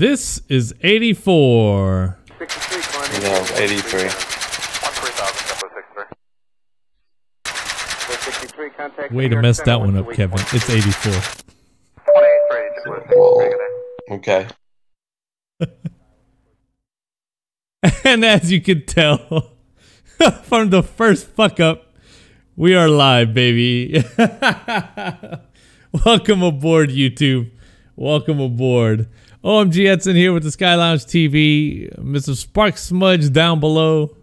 This is 84. 63, No, 83. 63, contact Way to mess that one up, Kevin. It's 84. 28, Whoa. Okay. And as you can tell from the first fuck up, we are live, baby. Welcome aboard, YouTube. Welcome aboard. OMGEDSON here with the Sky Lounge TV. Mr. Spark Smudge down below.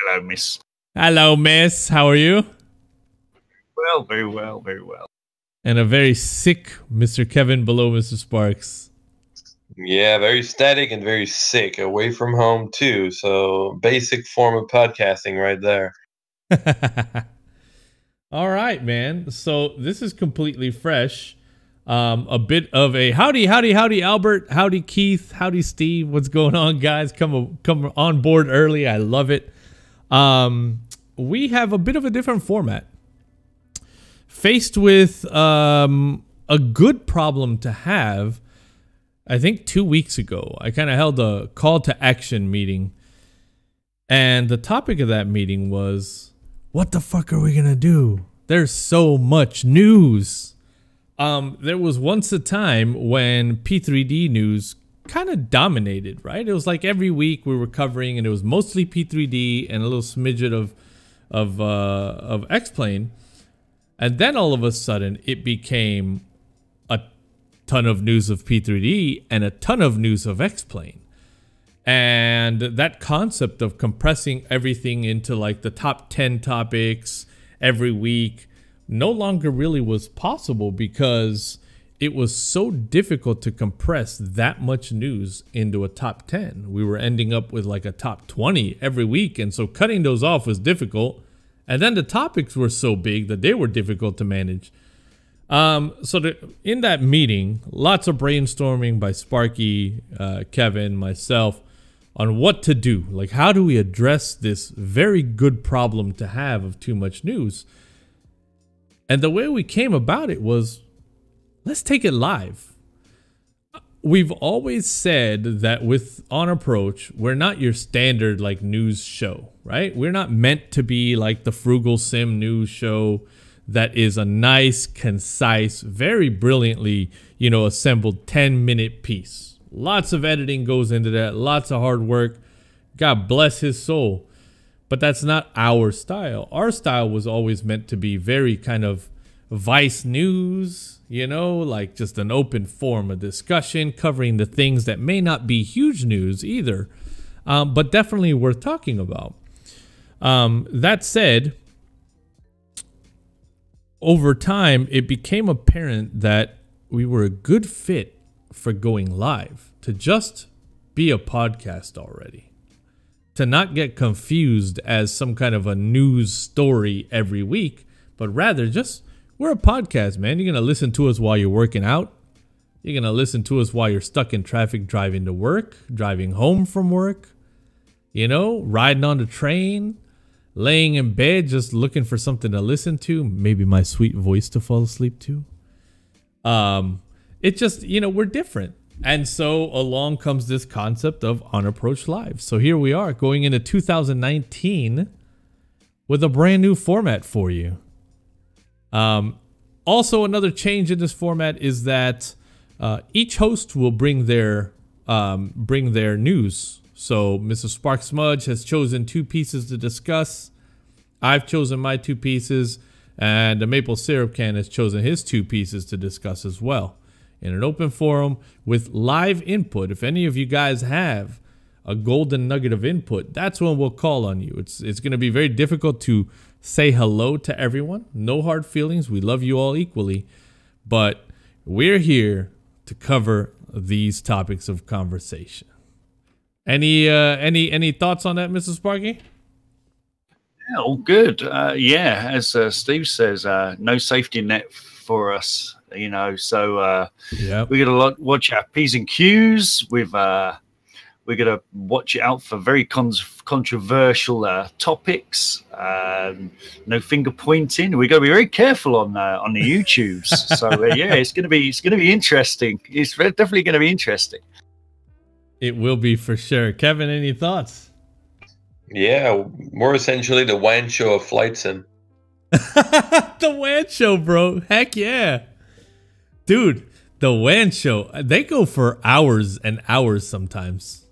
Hello, miss. Hello, miss. How are you? Well, very well, very well. And a very sick Mr. Kevin below Mr. Sparks. Yeah, very static and very sick. Away from home, too. So, basic form of podcasting right there. All right, man. So, this is completely fresh. A bit of a howdy, Albert. Howdy, Keith. Howdy, Steve. What's going on, guys? Come on board early. I love it. We have a bit of a different format. Faced with a good problem to have, I think 2 weeks ago, I kind of held a call to action meeting. And the topic of that meeting was, what the fuck are we going to do? There's so much news. There was once a time when P3D news kind of dominated, right? It was like every week we were covering, and it was mostly P3D and a little smidget of X-Plane. And then all of a sudden, it became a ton of news of P3D and a ton of news of X-Plane. And that concept of compressing everything into like the top 10 topics every week no longer really was possible because it was so difficult to compress that much news into a top 10. We were ending up with like a top 20 every week. And so cutting those off was difficult. And then the topics were so big that they were difficult to manage. In that meeting, lots of brainstorming by Sparky, Kevin, myself, on what to do. Like, how do we address this very good problem to have of too much news? And the way we came about it was, let's take it live. We've always said that with On Approach, we're not your standard like news show, right? We're not meant to be like the Frugal Sim news show that is a nice, concise, very brilliantly, assembled 10-minute piece. Lots of editing goes into that, lots of hard work. God bless his soul. But that's not our style. Our style was always meant to be very kind of Vice news, like just an open forum of discussion covering the things that may not be huge news either, but definitely worth talking about. That said, over time, it became apparent that we were a good fit for going live, to just be a podcast already. To not get confused as some kind of a news story every week, but rather just, we're a podcast, man. You're going to listen to us while you're working out. You're going to listen to us while you're stuck in traffic driving to work, driving home from work, riding on the train, laying in bed, just looking for something to listen to, maybe my sweet voice to fall asleep to. It just, we're different. And so along comes this concept of On Approach Live. So here we are going into 2019 with a brand new format for you. Also, another change in this format is that each host will bring their news. So Mr. Spark Smudge has chosen 2 pieces to discuss. I've chosen my 2 pieces, and the Maple Syrup Can has chosen his 2 pieces to discuss as well. In an open forum with live input. If any of you guys have a golden nugget of input, that's when we'll call on you. It's going to be very difficult to say hello to everyone. No hard feelings. We love you all equally. But we're here to cover these topics of conversation. Any thoughts on that, Mrs. Sparky? Yeah, all good. As Steve says, no safety net for us. So we got to watch our P's and Q's with We're going to watch it out for very controversial topics. No finger pointing. We're going to be very careful on the YouTubes. So yeah, it's going to be interesting. It's definitely going to be interesting. It will be for sure. Kevin, any thoughts? Yeah, we're essentially the WAN show of flight sim. The WAN show, bro. Heck yeah. Dude, the WAN show. They go for hours and hours sometimes.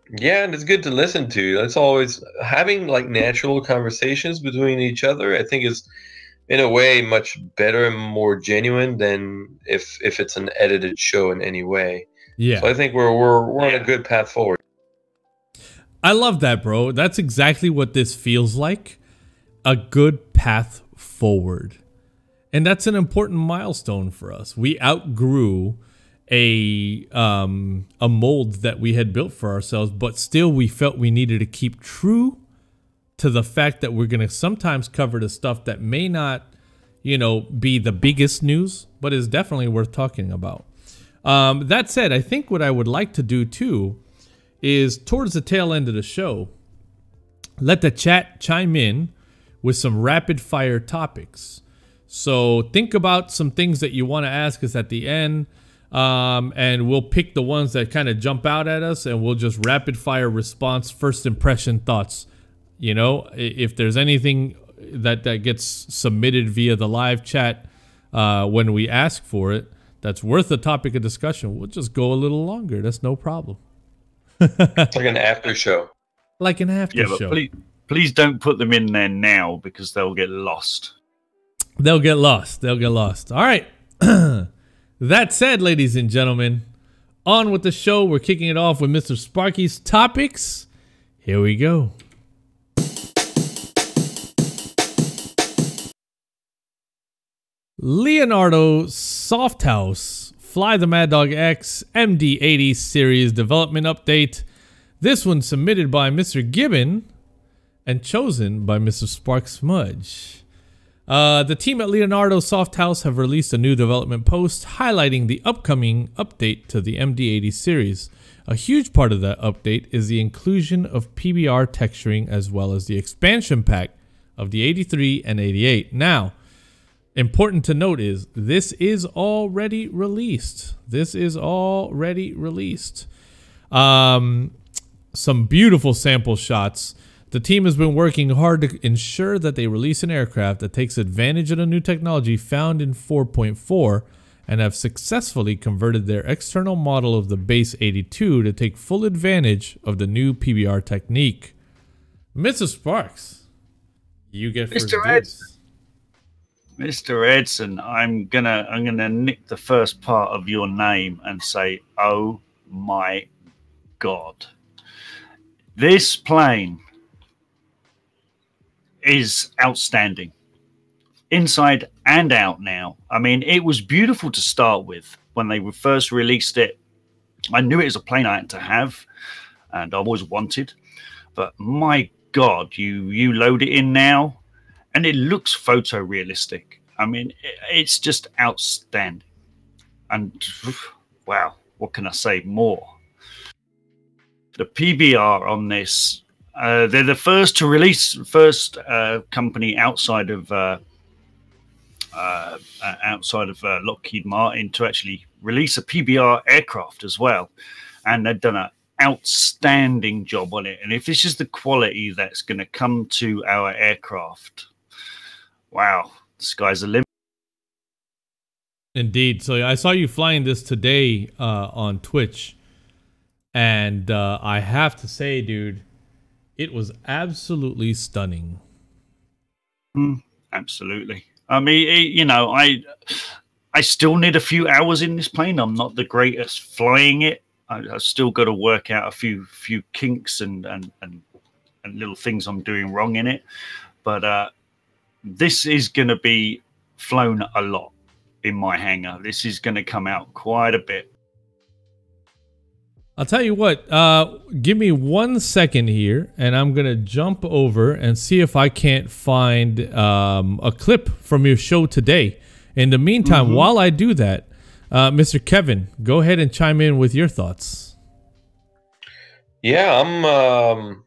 Yeah, and it's good to listen to. That's always having like natural conversations between each other. I think is in a way much better and more genuine than if it's an edited show in any way. Yeah. So I think we're on a good path forward. I love that, bro. That's exactly what this feels like. A good path forward. And that's an important milestone for us. We outgrew a mold that we had built for ourselves, but still we felt we needed to keep true to the fact that we're going to sometimes cover the stuff that may not, you know, be the biggest news, but is definitely worth talking about. That said, I think what I would like to do too is towards the tail end of the show, let the chat chime in with some rapid fire topics. So think about some things that you want to ask us at the end. And we'll pick the ones that kind of jump out at us, and we'll just rapid fire response, first impression thoughts. You know, if there's anything that gets submitted via the live chat when we ask for it, that's worth a topic of discussion, we'll just go a little longer. That's no problem. It's like an after show. Like an after show. But please don't put them in there now because they'll get lost. They'll get lost. They'll get lost. All right. That said, ladies and gentlemen, on with the show. We're kicking it off with Mr. Sparky's topics. Here we go. Leonardo Softhouse Fly the Mad Dog X MD80 series development update. This one submitted by Mr. Gibbon and chosen by Mr. Spark Smudge. The team at Leonardo Softhouse have released a new development post highlighting the upcoming update to the MD80 series. A huge part of that update is the inclusion of PBR texturing as well as the expansion pack of the 83 and 88. Now, important to note is this is already released. This is already released. Some beautiful sample shots. The team has been working hard to ensure that they release an aircraft that takes advantage of the new technology found in 4.4 and have successfully converted their external model of the base 82 to take full advantage of the new PBR technique. Mr. Sparks, you get first dibs. Mr. Edson, I'm gonna nick the first part of your name and say, oh my God. This plane is outstanding inside and out now. I mean, it was beautiful to start with when they first released it. I knew it was a plane I had to have and I always wanted, but my God, you load it in now and it looks photorealistic. I mean, it's just outstanding. And wow, what can I say more? The PBR on this, they're the first company outside of Lockheed Martin to actually release a PBR aircraft as well, and they've done an outstanding job on it. And if this is the quality that's going to come to our aircraft, wow, the sky's the limit. Indeed. So I saw you flying this today on Twitch, and I have to say, dude, it was absolutely stunning. Absolutely. I mean, you know, I still need a few hours in this plane. I'm not the greatest flying it. I've still got to work out a few kinks and little things I'm doing wrong in it. But this is going to be flown a lot in my hangar. This is going to come out quite a bit. I'll tell you what, give me 1 second here, and I'm going to jump over and see if I can't find a clip from your show today. In the meantime, while I do that, Mr. Kevin, go ahead and chime in with your thoughts. Yeah, I'm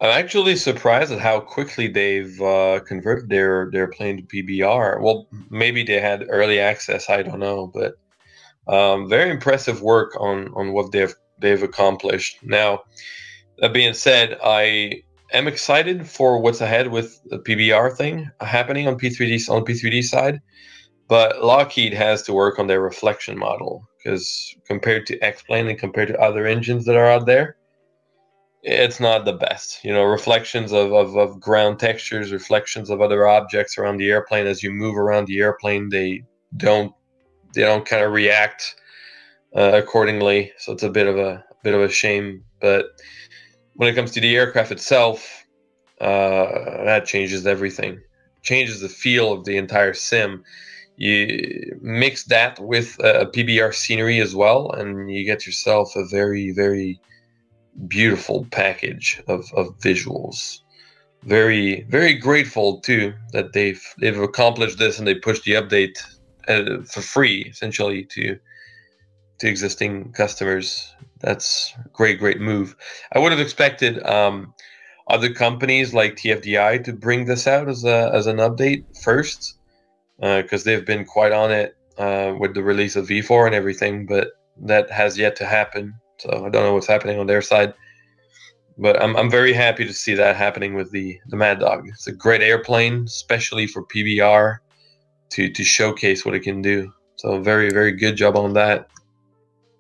actually surprised at how quickly they've converted their plane to PBR. Well, maybe they had early access. I don't know, but very impressive work on what they've accomplished. Now, that being said, I am excited for what's ahead with the PBR thing happening on P3D side. But Lockheed has to work on their reflection model because compared to X-Plane and compared to other engines that are out there, it's not the best. You know, reflections of ground textures, reflections of other objects around the airplane as you move around the airplane, don't they don't kind of react accordingly. So it's a bit of a shame. But when it comes to the aircraft itself, that changes everything. Changes the feel of the entire sim. You mix that with a PBR scenery as well, and you get yourself a very, very beautiful package of visuals. Very, very grateful too that they've accomplished this and they pushed the update for free essentially to existing customers. That's a great move. I would have expected other companies like TFDI to bring this out as an update first, because they've been quite on it with the release of V4 and everything, but that has yet to happen. So I don't know what's happening on their side, but I'm very happy to see that happening with the Mad Dog. It's a great airplane, especially for PBR to showcase what it can do. So very good job on that.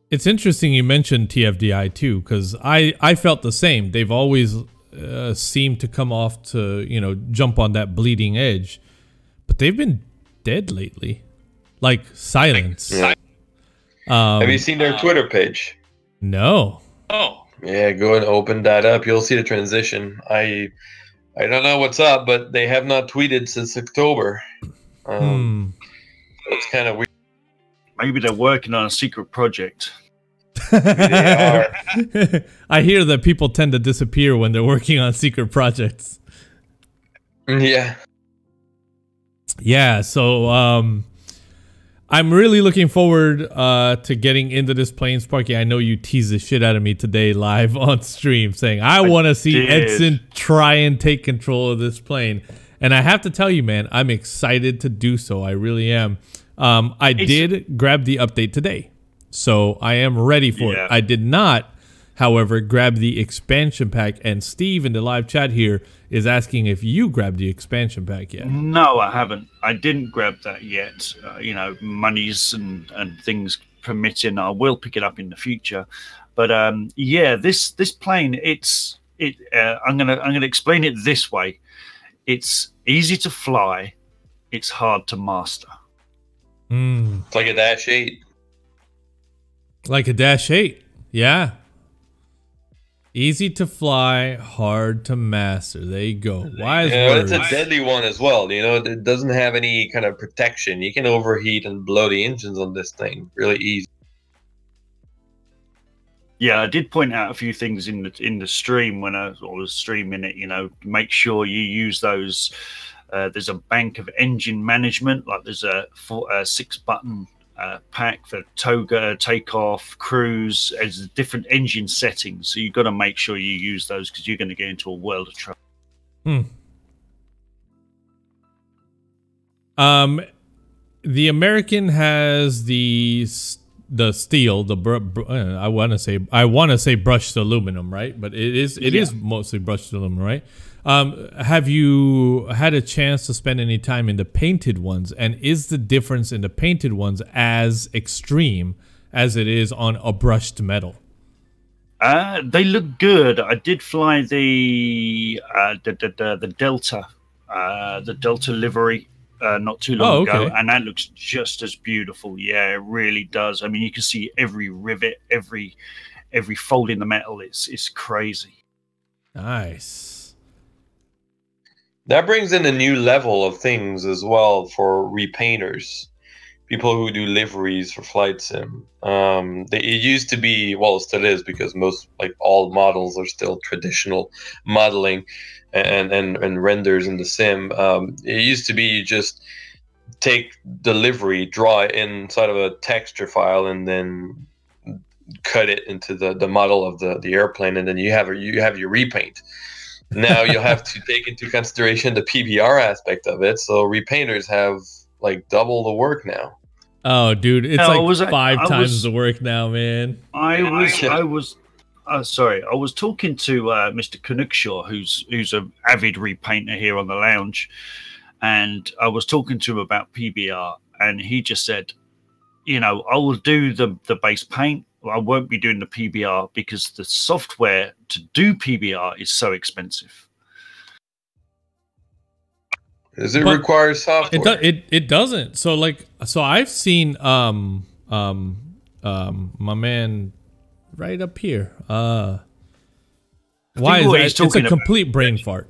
It's interesting you mentioned TFDI too, because I felt the same. They've always seemed to come off to, you know, jump on that bleeding edge, but they've been dead lately, like silence. Yeah. Have you seen their Twitter page? No. Oh. Yeah, go and open that up. You'll see the transition. I don't know what's up, but they have not tweeted since October. It's kind of weird. Maybe they're working on a secret project. Maybe they are. I hear that people tend to disappear when they're working on secret projects. Yeah. Yeah, so I'm really looking forward to getting into this plane, Sparky. I know you teased the shit out of me today live on stream saying, I want to see Edson try and take control of this plane. And I have to tell you, man, I'm excited to do so. I really am. I did grab the update today, so I am ready for it. I did not, however, grab the expansion pack. And Steve in the live chat here is asking if you grabbed the expansion pack yet. No, I haven't. I didn't grab that yet. You know, monies and things permitting, I will pick it up in the future. But yeah, this plane, I'm gonna explain it this way. It's easy to fly. It's hard to master. It's like a Dash 8. Like a Dash 8, yeah. Easy to fly, hard to master. There you go. Wise words. It's a deadly one as well. You know, it doesn't have any kind of protection. You can overheat and blow the engines on this thing really easy. Yeah, I did point out a few things in the stream when I was streaming it. You know, make sure you use those. There's a bank of engine management, like there's a 6-button pack for toga, takeoff, cruise, as different engine settings. So you've got to make sure you use those because you're going to get into a world of trouble. The American has the steel, I want to say brushed aluminum, right? But it is mostly brushed aluminum, right? Have you had a chance to spend any time in the painted ones? And is the difference in the painted ones as extreme as it is on a brushed metal? They look good. I did fly the Delta, the Delta livery not too long ago, and that looks just as beautiful. Yeah, it really does. I mean, you can see every rivet, every fold in the metal. It's crazy. Nice. That brings in a new level of things as well for repainters, people who do liveries for flight sim. It used to be, well, it still is, because most, like all models are still traditional modeling and renders in the sim. It used to be you just take the livery, draw it inside of a texture file, and then cut it into the model of the airplane, and then you have your repaint. Now you'll have to take into consideration the PBR aspect of it. So repainters have like double the work now. Oh, dude, it's five times the work now, man. I was talking to Mr. Canuckshaw, who's an avid repainter here on the lounge, and I was talking to him about PBR, and he just said, you know, I will do the base paint. I won't be doing the PBR because the software to do PBR is so expensive. Does it require software? It doesn't. So I've seen my man right up here. Why is that? It's a complete brain fart.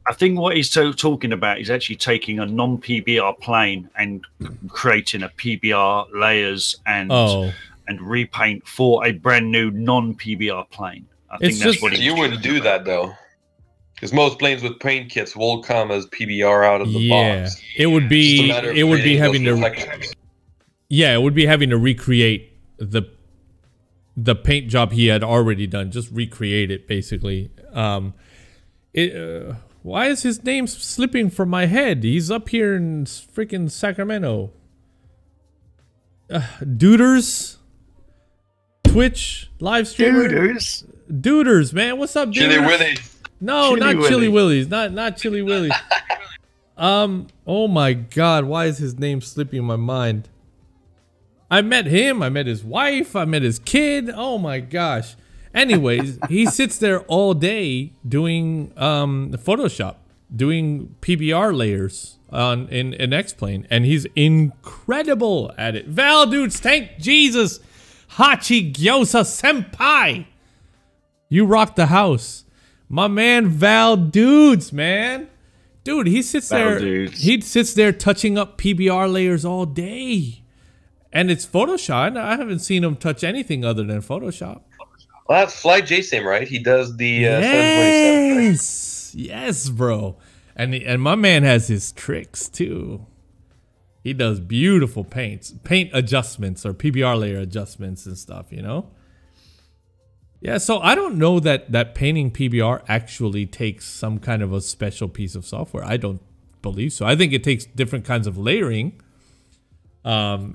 I think what he's talking about is actually taking a non-PBR plane and creating a PBR layers and repaint for a brand new non-PBR plane. I think that's what you wouldn't do that though, because most planes with paint kits will come as PBR out of the box. It would be having to recreate the paint job he had already done, just recreate it basically. Why is his name slipping from my head? He's up here in freaking Sacramento. Duders, Twitch live streamer. Duders, man, what's up, Duders? Chili Willies. No, not Chili Willies. Not Chili Willies. Oh my God, why is his name slipping my mind? I met him. I met his wife. I met his kid. Oh my gosh. Anyways, he sits there all day doing Photoshop, doing PBR layers in an X-Plane, and he's incredible at it. Val dudes, thank Jesus. Hachi Gyosa Senpai. You rock the house. My man Val dudes, man. Dude, he sits there. He sits there touching up PBR layers all day. And it's Photoshop. I haven't seen him touch anything other than Photoshop. Well, that's Fly J-Sim, right? He does the 727. Right? Yes, bro. And my man has his tricks too. He does beautiful paint adjustments or PBR layer adjustments and stuff, you know? Yeah, so I don't know that painting PBR actually takes some kind of a special piece of software. I don't believe so. I think it takes different kinds of layering. Like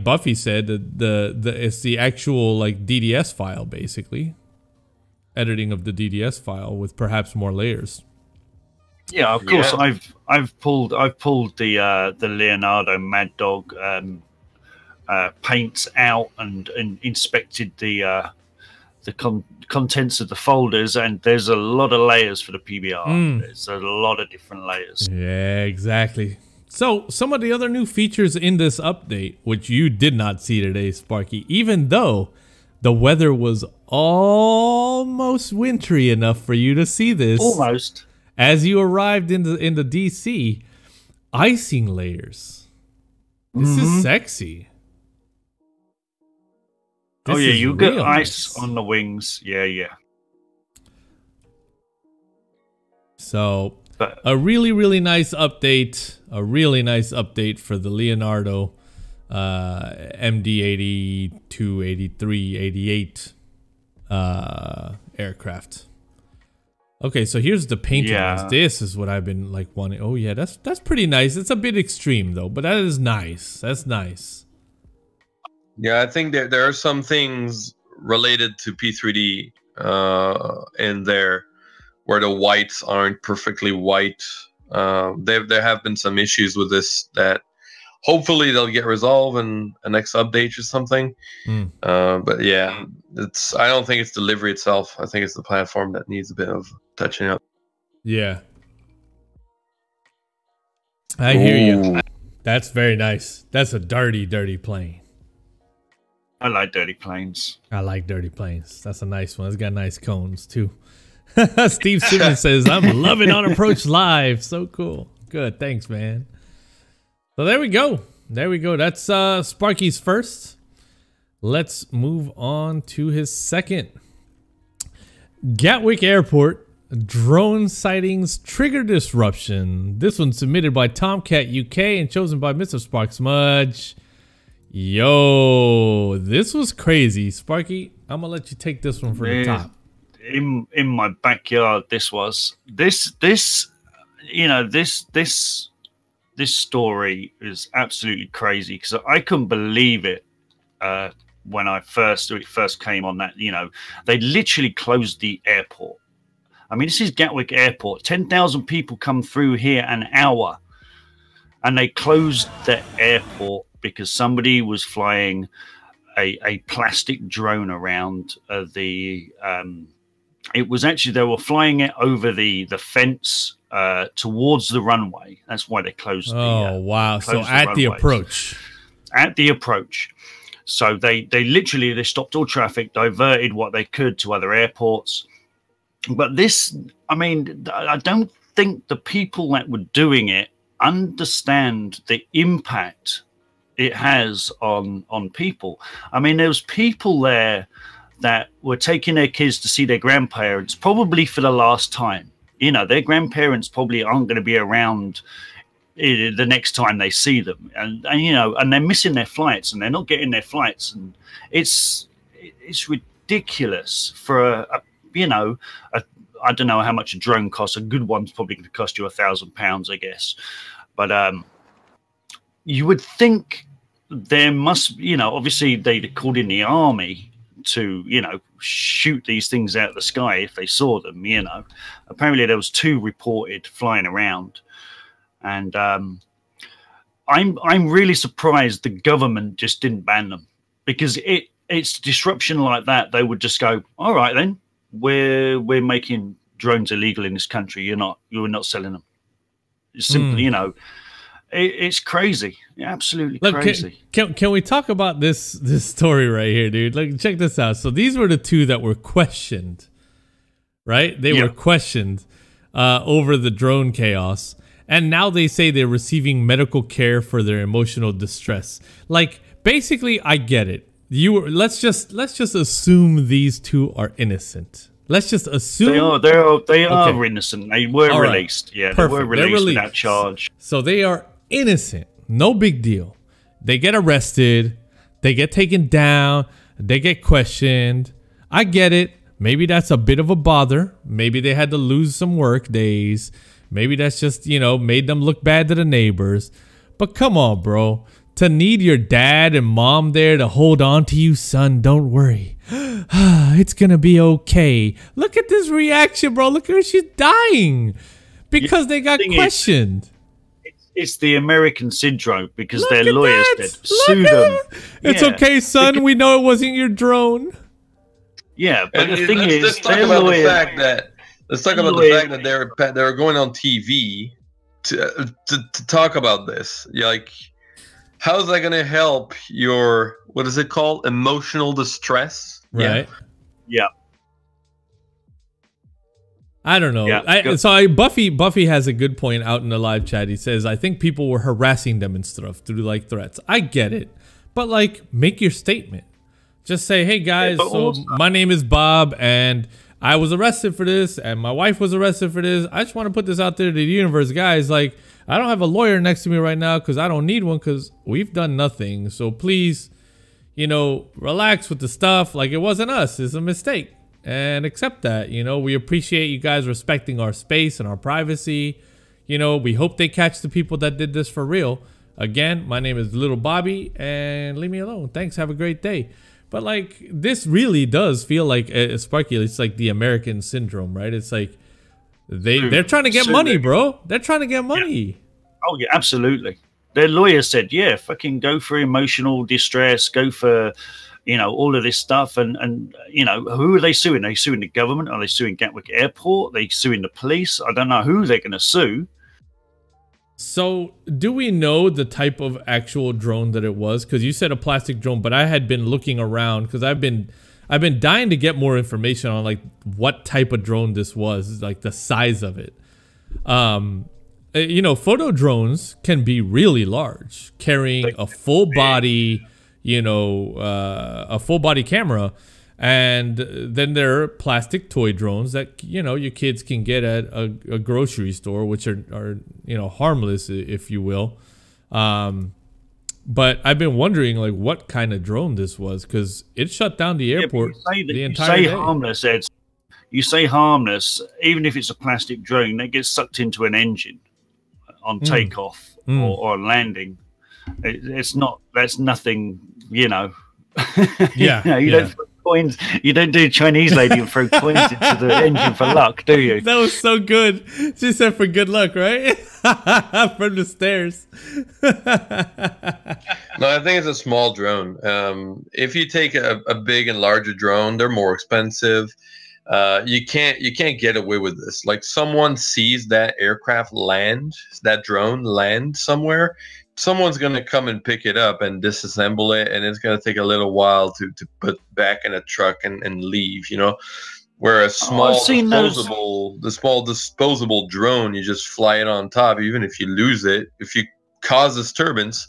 Buffy said, it's the actual like DDS file basically, editing of the DDS file with perhaps more layers. Yeah, of course. Yeah. I've pulled the Leonardo Mad Dog paints out and inspected the contents of the folders, and there's a lot of layers for the PBR. There's a lot of different layers. Yeah, exactly. So some of the other new features in this update, which you did not see today, Sparky, even though the weather was almost wintry enough for you to see this. Almost. As you arrived in the DC, icing layers. This is sexy. This you get ice on the wings. Yeah. So a really, really nice update. A really nice update for the Leonardo MD80, 283, 88 aircraft. Okay, so here's the painting. Yeah. This is what I've been like wanting. Oh yeah, that's pretty nice. It's a bit extreme though, but that is nice. That's nice. Yeah, I think there are some things related to P3D in there where the whites aren't perfectly white. There have been some issues with this that hopefully they'll get resolved in a next update or something. But yeah, I don't think it's delivery itself. I think it's the platform that needs a bit of touching up. Yeah. I hear you. That's very nice. That's a dirty, dirty plane. I like dirty planes. I like dirty planes. That's a nice one. It's got nice cones too. Steve Simmons says, I'm loving On Approach Live. So cool. Good. Thanks, man. So there we go. There we go. That's Sparky's first. Let's move on to his second. Gatwick Airport. Drone sightings trigger disruption. This one's submitted by Tomcat UK and chosen by Mr. Spark Smudge. Yo, this was crazy. Sparky, I'm gonna let you take this one from the top. In my backyard, this story is absolutely crazy because I couldn't believe it when it first came on that. They literally closed the airport. I mean, this is Gatwick Airport. 10,000 people come through here an hour, and they closed the airport because somebody was flying a plastic drone around it was actually, they were flying it over the fence towards the runway. That's why they closed wow. So at the approach. At the approach. So they literally stopped all traffic, diverted what they could to other airports. But this, I mean, I don't think the people that were doing it understand the impact it has on people. I mean, there was people there that were taking their kids to see their grandparents probably for the last time. Their grandparents probably aren't going to be around the next time they see them, and they're missing their flights, and they're not getting their flights, and it's ridiculous for I don't know how much a drone costs. A good one's probably going to cost you £1,000, I guess. But you would think there must, obviously they called in the army to, shoot these things out of the sky if they saw them. Apparently there was 2 reported flying around, and I'm really surprised the government just didn't ban them, because it's disruption like that. They would just go, all right then, we're making drones illegal in this country. You're not selling them. It's simply, it's crazy. Absolutely crazy. Can we talk about this story right here, dude? Like, check this out. So these were the 2 that were questioned, right? They were questioned over the drone chaos, and now they say they're receiving medical care for their emotional distress. Like, basically, I get it. Let's just assume these 2 are innocent. Let's just assume they are innocent. They were released. Yeah, perfect. They were released without charge. So they are innocent. No big deal. They get arrested. They get taken down. They get questioned. I get it. Maybe that's a bit of a bother. Maybe they had to lose some work days. Maybe that's just, made them look bad to the neighbors. But come on, bro. To need your dad and mom there to hold on to you, son, don't worry. It's going to be okay. Look at this reaction, bro. Look at her. She's dying because they got questioned. It's the American syndrome, because their lawyers did sue them. It's okay, son. We know it wasn't your drone. Yeah, but the thing is, let's talk about the fact that they were going on TV to talk about this. Like, how's that going to help your, what is it called? Emotional distress? Right. Yeah. I don't know. Yeah, Buffy has a good point out in the live chat. He says, I think people were harassing them and stuff through like threats. I get it. But like, make your statement. Just say, hey guys, my name is Bob and I was arrested for this and my wife was arrested for this. I just want to put this out there to the universe, guys. Like, I don't have a lawyer next to me right now because I don't need one because we've done nothing. So please, relax with the stuff. Like, it wasn't us. It's a mistake. And accept that. We appreciate you guys respecting our space and our privacy. We hope they catch the people that did this for real. Again, my name is Little Bobby and leave me alone. Thanks. Have a great day. But like, this really does feel like Sparky. It's like the American syndrome, right? It's like they're trying to get money, bro. They're trying to get money. Yeah. Oh yeah, absolutely. Their lawyer said, yeah, fucking go for emotional distress, go for, all of this stuff. And who are they suing? Are they suing the government? Are they suing Gatwick Airport? Are they suing the police? I don't know who they're going to sue. So do we know the type of actual drone that it was? Because you said a plastic drone, but I had been looking around because I've been dying to get more information on like what type of drone this was, like the size of it. Photo drones can be really large, carrying a full body, a full body camera. And then there are plastic toy drones that, your kids can get at a grocery store, which are harmless, if you will. But I've been wondering like what kind of drone this was because it shut down the airport the entire day. Harmless, Ed. You say harmless, even if it's a plastic drone, that gets sucked into an engine on takeoff or landing. It's not. That's nothing. You know. Yeah. You don't throw coins. You don't do Chinese lady and throw coins into the engine for luck, do you? That was so good. She said for good luck, right? From the stairs. No, I think it's a small drone. If you take a big and larger drone, they're more expensive. You can't get away with this. Like someone sees that drone land somewhere, someone's going to come and pick it up and disassemble it, and it's going to take a little while to put back in a truck and leave, you know. Where a small disposable drone, you just fly it on top. Even if you lose it, if you cause disturbance,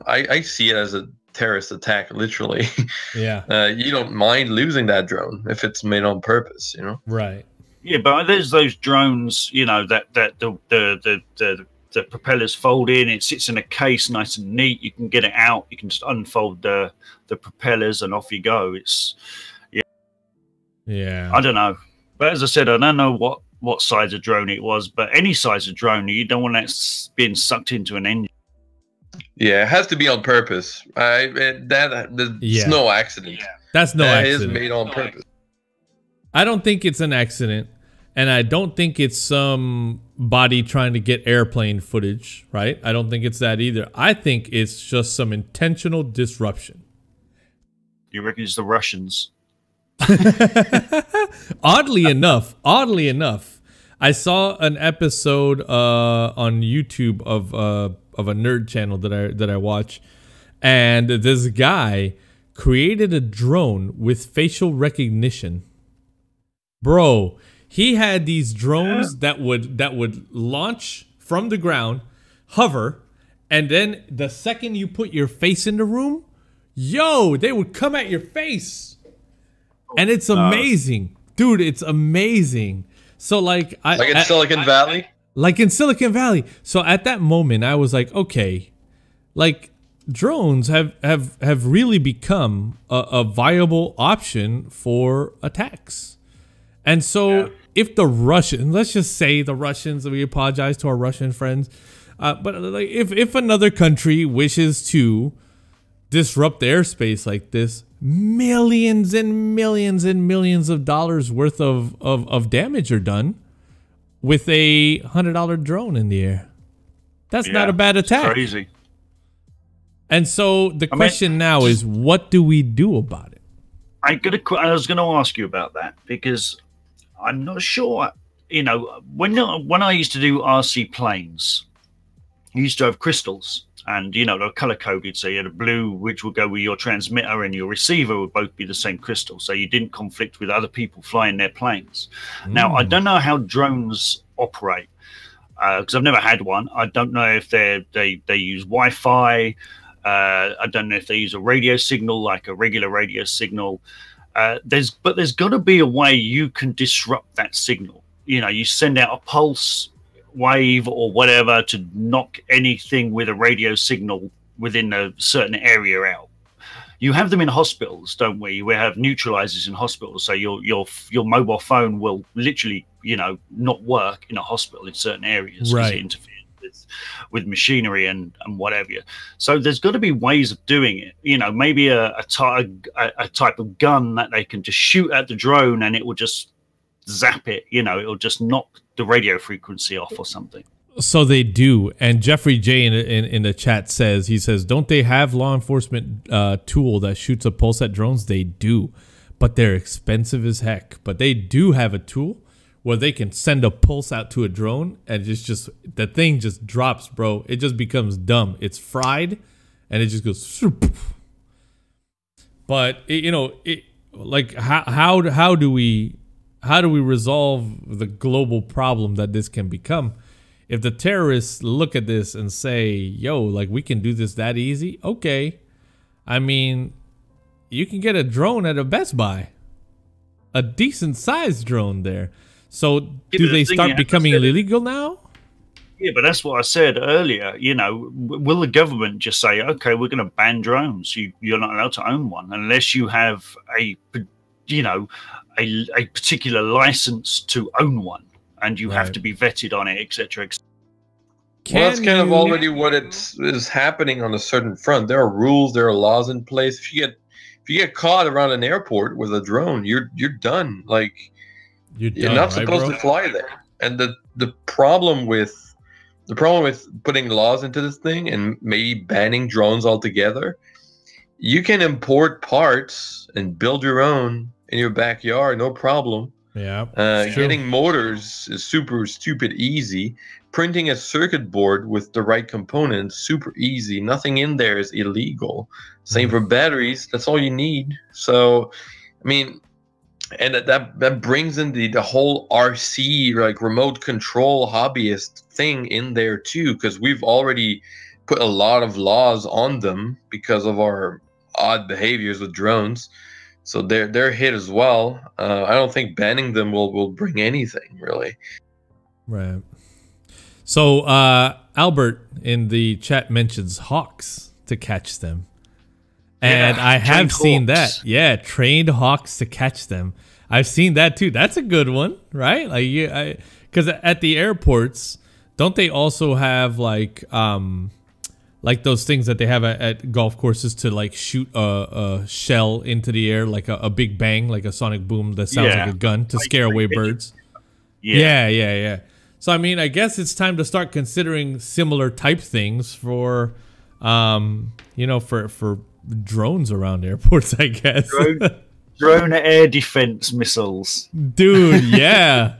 I see it as a terrorist attack, literally. Yeah. You don't mind losing that drone if it's made on purpose, you know. Right. Yeah, but there's those drones, you know, that the propellers fold in. It sits in a case, nice and neat. You can get it out. You can just unfold the propellers, and off you go. It's yeah. I don't know, but as I said, I don't know what size of drone it was. But any size of drone, you don't want that being sucked into an engine. Yeah, it has to be on purpose. It's no accident. Yeah. That's no accident. It is made on purpose. I don't think it's an accident. And I don't think it's somebody trying to get airplane footage, right? I don't think it's that either. I think it's just some intentional disruption. You reckon it's the Russians? Oddly enough, I saw an episode on YouTube of a nerd channel that I watch, and this guy created a drone with facial recognition. Bro, he had these drones that would launch from the ground, hover, and then the second you put your face in the room, they would come at your face. And it's amazing. Dude, it's amazing. So like in Silicon Valley? Like in Silicon Valley. So at that moment I was like, okay, like drones have really become a viable option for attacks. And so if the Russians, let's just say the Russians, we apologize to our Russian friends, but like if another country wishes to disrupt the airspace like this, millions and millions and millions of dollars worth of damage are done with a $100 drone in the air. That's not a bad attack. Crazy. And so the question now is, what do we do about it? I was going to ask you about that because I'm not sure. You know, when I used to do RC planes, you used to have crystals, and you know they're color coded. So you had a blue, which would go with your transmitter, and your receiver would both be the same crystal, so you didn't conflict with other people flying their planes. Now I don't know how drones operate because I've never had one. I don't know if they use Wi-Fi. I don't know if they use a radio signal, like a regular radio signal. There's got to be a way you can disrupt that signal. You know, you send out a pulse wave or whatever to knock anything with a radio signal within a certain area out. You have them in hospitals, don't we? We have neutralizers in hospitals, so your mobile phone will literally, you know, not work in a hospital in certain areas because it interferes with machinery and whatever. So there's got to be ways of doing it. You know, maybe a type of gun that they can just shoot at the drone and it will just zap it. You know, it'll just knock the radio frequency off or something. So they do. And Jeffrey J in the chat says, don't they have law enforcement tool that shoots a pulse at drones? They do, but they're expensive as heck. But they do have a tool where they can send a pulse out to a drone and just the thing just drops, bro. It just becomes dumb. It's fried and it just goes. But how do we resolve the global problem that this can become? If the terrorists look at this and say, yo, like we can do this that easy, okay. I mean, you can get a drone at a Best Buy, a decent sized drone there. So do they start becoming illegal now? Yeah, but that's what I said earlier. You know, will the government just say, okay, we're going to ban drones? You're not allowed to own one unless you have a particular license to own one, and you have to be vetted on it, etc. Well, that's kind of already what is happening on a certain front. There are rules, there are laws in place. If you get caught around an airport with a drone, you're done. Like you're not supposed to fly there. And the problem with putting laws into this thing and maybe banning drones altogether, you can import parts and build your own in your backyard, no problem. Yeah. Getting motors is super stupid easy. Printing a circuit board with the right components, super easy. Nothing in there is illegal. Same for batteries. That's all you need. So, I mean, and that brings in the whole RC, like remote control hobbyist thing in there too, because we've already put a lot of laws on them because of our odd behaviors with drones. So they're hit as well. I don't think banning them will bring anything really. Right. So Albert in the chat mentions hawks to catch them. And I have seen that. Yeah, trained hawks to catch them. I've seen that too. That's a good one, right? Like, because at the airports, don't they also have like those things that they have at golf courses to like shoot a shell into the air, like a big bang, like a sonic boom that sounds like a gun to scare away birds. Yeah. So I mean, I guess it's time to start considering similar type things for, for drones around airports, I guess. Drone air defense missiles, dude. Yeah.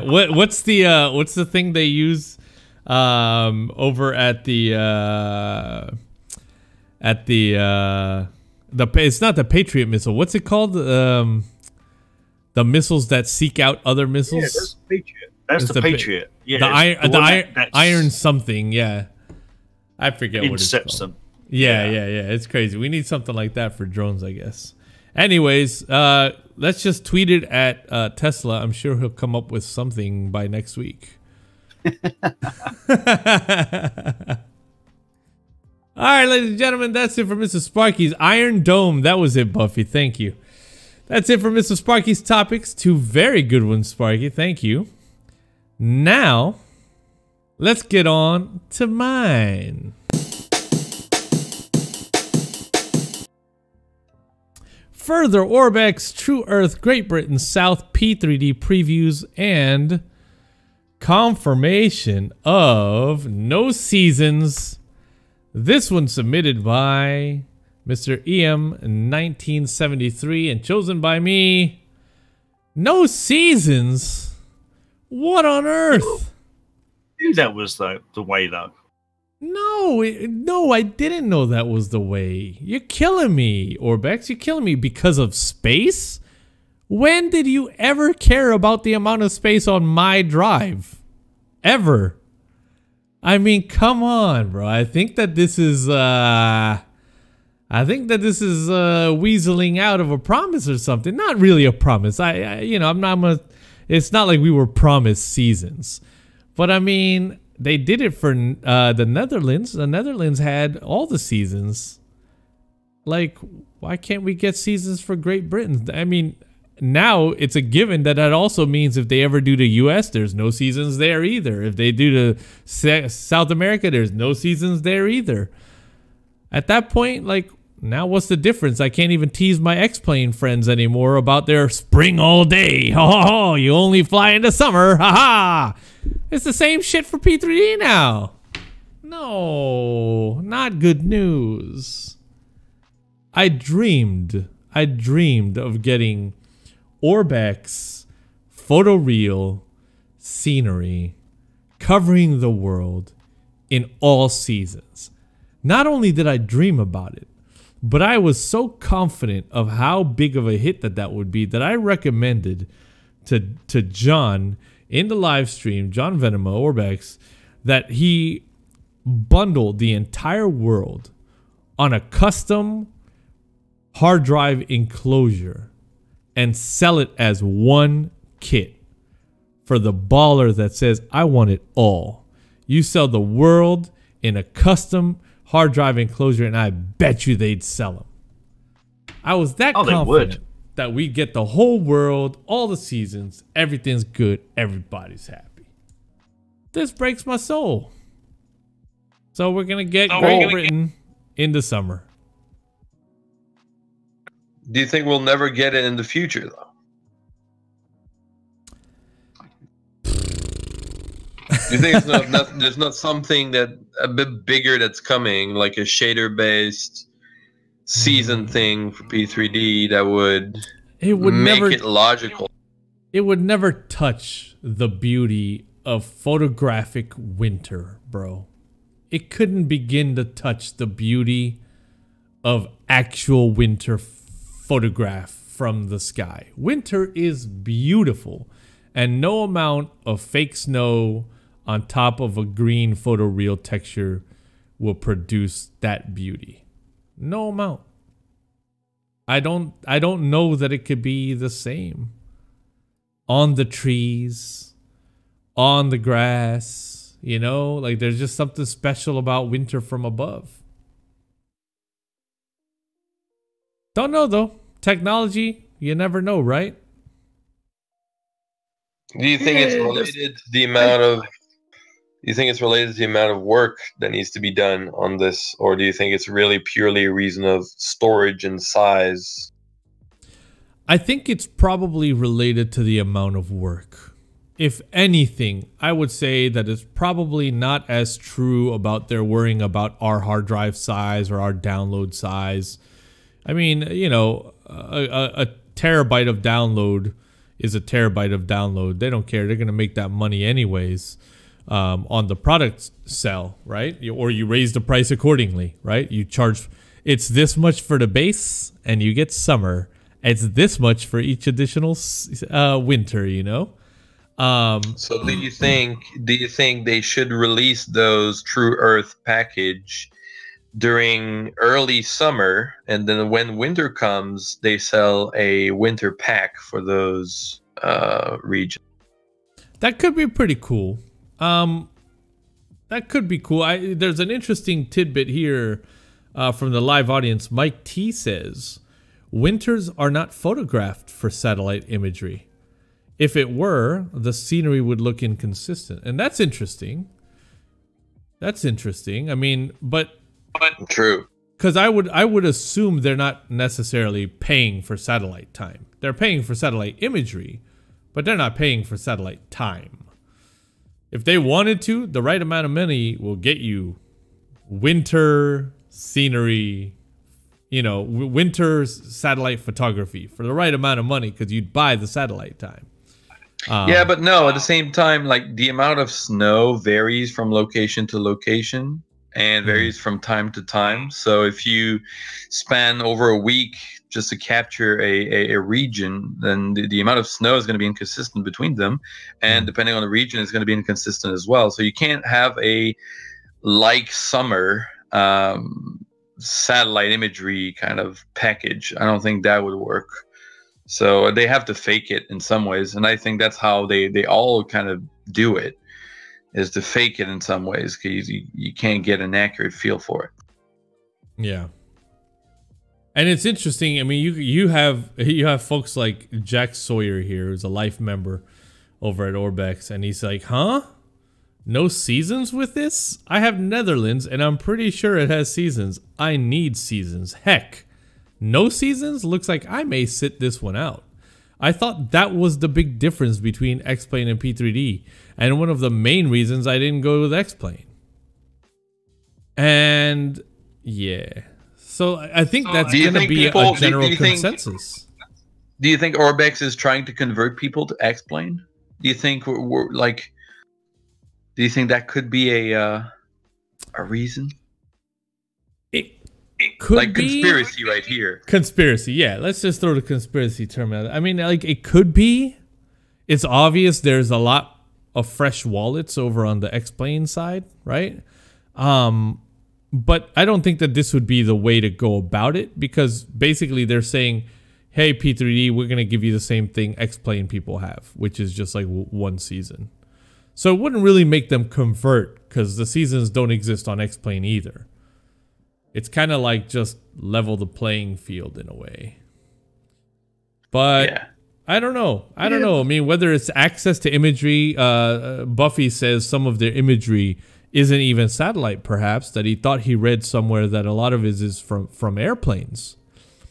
What's the thing they use over at the it's not the Patriot missile. What's it called? The missiles that seek out other missiles. Yeah, that's the Patriot. That's the Patriot. Yeah, the iron something. Yeah, I forget what it's called. Them. Yeah. It's crazy. We need something like that for drones, I guess. Anyways, let's just tweet it at Tesla. I'm sure he'll come up with something by next week. All right, ladies and gentlemen, that's it for Mr. Sparky's Iron Dome. That was it, Buffy. Thank you. That's it for Mr. Sparky's topics. 2 very good ones, Sparky. Thank you. Now, let's get on to mine. Further Orbex, True Earth, Great Britain, South P3D previews and confirmation of no seasons. This one submitted by Mr. EM1973 and chosen by me. No seasons? What on earth? I knew that was the way though. No, I didn't know that was the way. You're killing me, Orbex. You're killing me because of space? When did you ever care about the amount of space on my drive? Ever? I mean, come on, bro. I think that this is weaseling out of a promise or something. Not really a promise. It's not like we were promised seasons. But I mean, they did it for the Netherlands. The Netherlands had all the seasons. Like, why can't we get seasons for Great Britain? I mean, now it's a given that also means if they ever do the US, there's no seasons there either. If they do the South America, there's no seasons there either. At that point, like, now what's the difference? I can't even tease my X-Plane friends anymore about their spring all day. Oh, you only fly in the summer. Ha ha. It's the same shit for P3D now. No, not good news. I dreamed of getting Orbex photoreal scenery covering the world in all seasons. Not only did I dream about it, but I was so confident of how big of a hit that would be that I recommended to John in the live stream, John Venema, Orbex, that he bundle the entire world on a custom hard drive enclosure and sell it as one kit for the baller that says, I want it all. You sell the world in a custom hard drive enclosure, and I bet you they'd sell them. I was that confident that we'd get the whole world, all the seasons, everything's good, everybody's happy. This breaks my soul. So we're going to get Great Britain in the summer. Do you think we'll never get it in the future, though? Do you think it's there's not something that a bit bigger that's coming, like a shader-based season thing for P3D that would make it logical? It would never touch the beauty of photographic winter, bro. It couldn't begin to touch the beauty of actual winter photograph from the sky. Winter is beautiful, and no amount of fake snow on top of a green photoreal texture will produce that beauty. No amount. I don't know that it could be the same. On the trees, on the grass, you know, like there's just something special about winter from above. Don't know though. Technology, you never know, right? Do you think it's related to the amount of work that needs to be done on this, or do you think it's really purely a reason of storage and size? I think it's probably related to the amount of work. If anything, I would say that it's probably not as true about their worrying about our hard drive size or our download size. I mean, you know, a terabyte of download is a terabyte of download. They don't care. They're going to make that money anyways on the product sell, right? Or you raise the price accordingly, right? You charge, it's this much for the base and you get summer. It's this much for each additional winter, you know? So do you think they should release those True Earth package during early summer, and then when winter comes, they sell a winter pack for those regions? That could be pretty cool. That could be cool. There's an interesting tidbit here from the live audience. Mike T says, winters are not photographed for satellite imagery. If it were, the scenery would look inconsistent. And that's interesting. That's interesting. I mean, but true. Because I would assume they're not necessarily paying for satellite time. They're paying for satellite imagery, but they're not paying for satellite time. If they wanted to, the right amount of money will get you winter scenery, you know, winter satellite photography for the right amount of money, because you'd buy the satellite time. Yeah, but no, at the same time, like the amount of snow varies from location to location and varies from time to time. So if you span over a week just to capture a region, then the amount of snow is going to be inconsistent between them. And depending on the region, it's going to be inconsistent as well. So you can't have a like summer satellite imagery kind of package. I don't think that would work. So they have to fake it in some ways. And I think that's how they all kind of do it, is to fake it in some ways, because you can't get an accurate feel for it. Yeah. And it's interesting. I mean, you have folks like Jack Sawyer here, who's a life member over at Orbex, and he's like, huh? No seasons with this? I have Netherlands, and I'm pretty sure it has seasons. I need seasons. Heck, no seasons? Looks like I may sit this one out. I thought that was the big difference between X-Plane and P3D, and one of the main reasons I didn't go with X-Plane. And yeah, so I think that's going to be a general consensus. Do you think Orbex is trying to convert people to X-Plane? Do you think we're like? Do you think that could be a reason? It could like be conspiracy right here. Conspiracy, yeah. Let's just throw the conspiracy term out. I mean, like, it could be. It's obvious there's a lot of fresh wallets over on the X-Plane side, right? But I don't think that this would be the way to go about it, because basically they're saying, hey, P3D, we're going to give you the same thing X-Plane people have, which is just like one season. So it wouldn't really make them convert because the seasons don't exist on X-Plane either. It's kind of like just level the playing field in a way. But Yeah. I don't know. I don't know. I mean, whether it's access to imagery, Buffy says some of their imagery isn't even satellite, perhaps, that he thought he read somewhere that a lot of it is from airplanes.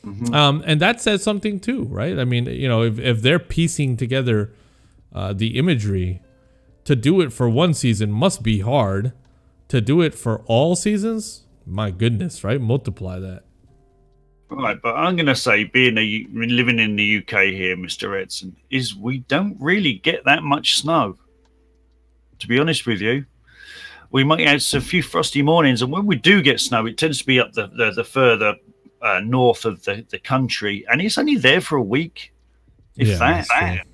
And that says something too, right? I mean, you know, if they're piecing together the imagery, to do it for one season must be hard. To do it for all seasons, my goodness, right? Multiply that. Right, but I'm going to say, living in the UK here, Mr. Edson, is we don't really get that much snow. To be honest with you, we might have a few frosty mornings, and when we do get snow, it tends to be up the further north of the country, and it's only there for a week, if that.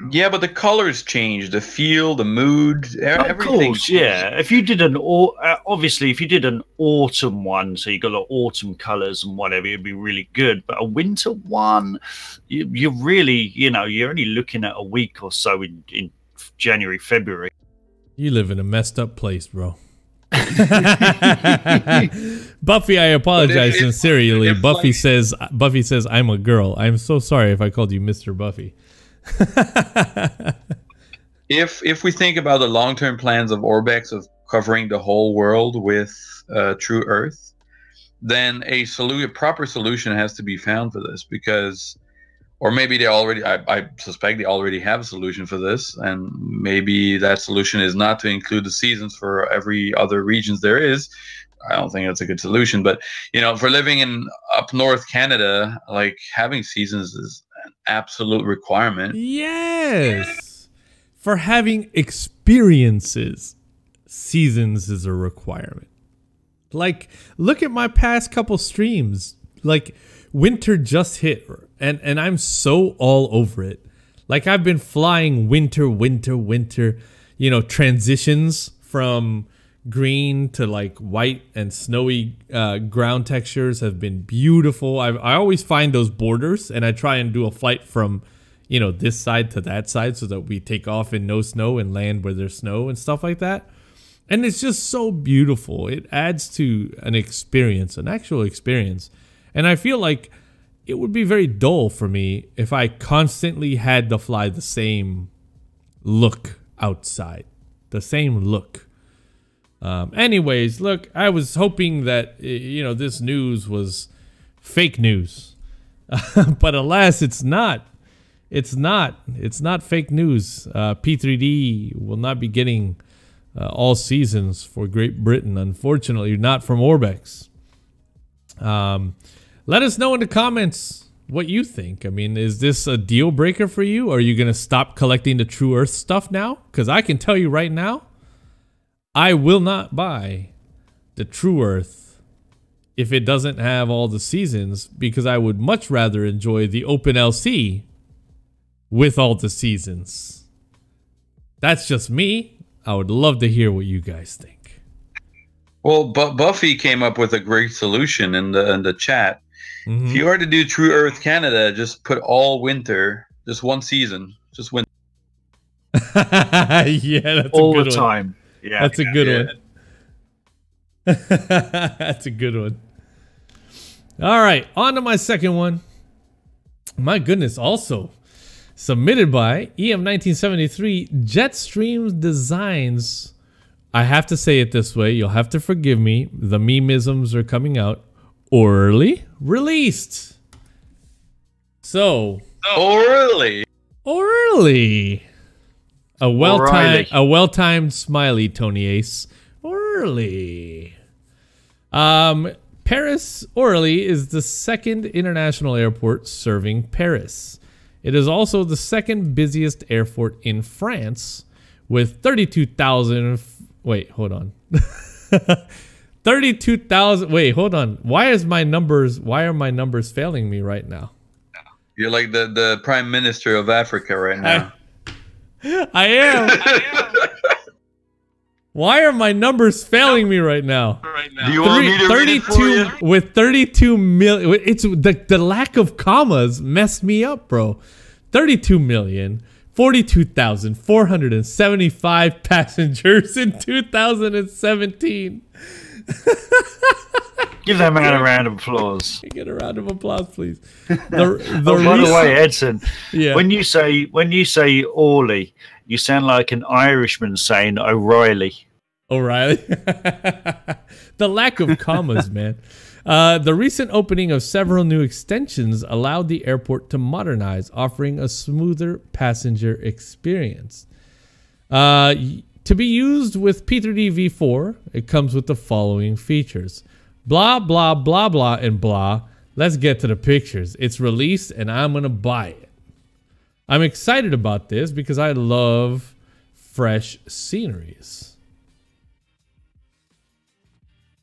Yeah, but the colors change, the feel, the mood, everything. Yeah. If you did obviously, if you did an autumn one, so you got like autumn colors and whatever, it'd be really good. But a winter one, you're really, you know, you're only looking at a week or so in January, February. You live in a messed up place, bro. Buffy, I apologize sincerely. Buffy says I'm a girl. I'm so sorry if I called you Mr. Buffy. If we think about the long-term plans of Orbex of covering the whole world with True Earth, then a proper solution has to be found for this, because, or maybe they already, I suspect they already have a solution for this, and maybe that solution is not to include the seasons for every other regions there is. I don't think that's a good solution, but you know, for living in up north Canada, like having seasons is an absolute requirement. Yes. For having experiences, seasons is a requirement. Like, look at my past couple streams. Like, winter just hit, and I'm so all over it. Like, I've been flying winter, you know, transitions from green to like white and snowy ground textures have been beautiful. I always find those borders, and I try and do a flight from, you know, this side to that side so that we take off in no snow and land where there's snow and stuff like that. And it's just so beautiful. It adds to an experience, an actual experience. And I feel like it would be very dull for me if I constantly had to fly the same look outside, the same look. Anyways, look, I was hoping that, you know, this news was fake news, but alas, it's not. It's not fake news. P3D will not be getting all seasons for Great Britain, unfortunately, not from Orbex. Let us know in the comments what you think. I mean, is this a deal breaker for you? Are you going to stop collecting the True Earth stuff now? Because I can tell you right now, I will not buy the True Earth if it doesn't have all the seasons, because I would much rather enjoy the Open LC with all the seasons. That's just me. I would love to hear what you guys think. Well, Buffy came up with a great solution in the chat. If you are to do True Earth Canada, just put all winter, just one season, just winter. Yeah, that's all a good the time. One. Yeah, that's a good one. That's a good one. All right, on to my second one. My goodness, also submitted by EM1973 Jetstream Designs. I have to say it this way. You'll have to forgive me. The memeisms are coming out. Early released. So early. A well-timed smiley, Tony Ace. Early. Paris Orly is the second international airport serving Paris. It is also the second busiest airport in France with 32,000. Wait, hold on. 32,000. Wait, hold on. Why are my numbers failing me right now? You're like the Prime Minister of Africa right now. I am. Why are my numbers failing me right now? Do you want me to read it for you? With 32 million. It's the lack of commas messed me up, bro. 32 million. 42,475 passengers in 2017. Give that man a round of applause. Get a round of applause, please. By the way, Edson, yeah. when you say Orly, you sound like an Irishman saying O'Reilly. O'Reilly. The lack of commas, man. The recent opening of several new extensions allowed the airport to modernize, offering a smoother passenger experience. To be used with P3D V4, it comes with the following features. Blah, blah, blah, blah, and blah. Let's get to the pictures. It's released, and I'm going to buy it. I'm excited about this because I love fresh sceneries.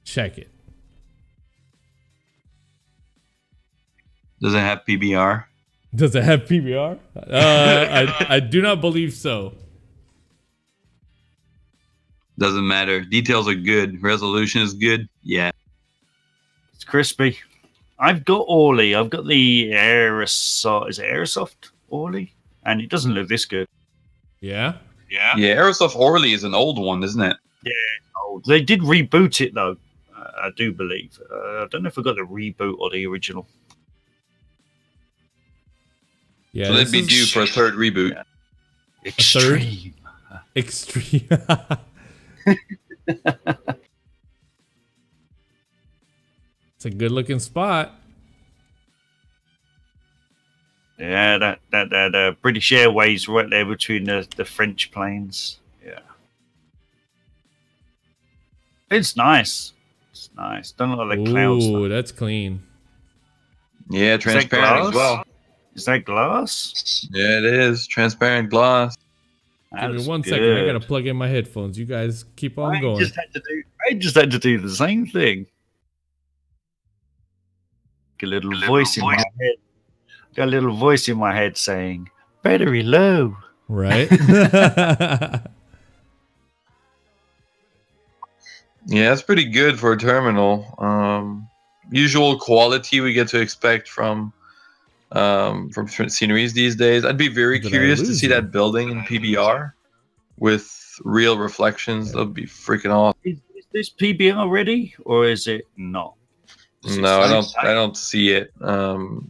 Check it. Does it have PBR? Does it have PBR? I do not believe so. Doesn't matter. Details are good. Resolution is good. Yeah. It's crispy. I've got Orly. I've got the Aerosoft. Is it Aerosoft Orly? And it doesn't look this good. Yeah? Yeah. Yeah, Aerosoft Orly is an old one, isn't it? Yeah, it's old. They did reboot it, though. I do believe. I don't know if I got the reboot or the original. Yeah, so they'd be due for a third reboot. Yeah. Extreme. Extreme. It's a good looking spot. Yeah, that British Airways right there between the French planes. Yeah. It's nice. It's nice. Don't look like the clouds. Ooh, that's clean. Yeah, transparent as well. Is that glass? Yeah, it is. Transparent glass. Give me 1 second. I gotta plug in my headphones. You guys keep on going. I just had to do the same thing. Got a little voice in my head. Got a little voice in my head saying, "Battery low." Right. Yeah, it's pretty good for a terminal. Usual quality we get to expect from sceneries these days. I'd be very curious to see that building in PBR with real reflections. That'd be freaking awesome. Is this PBR ready or is it not? No, I don't see it.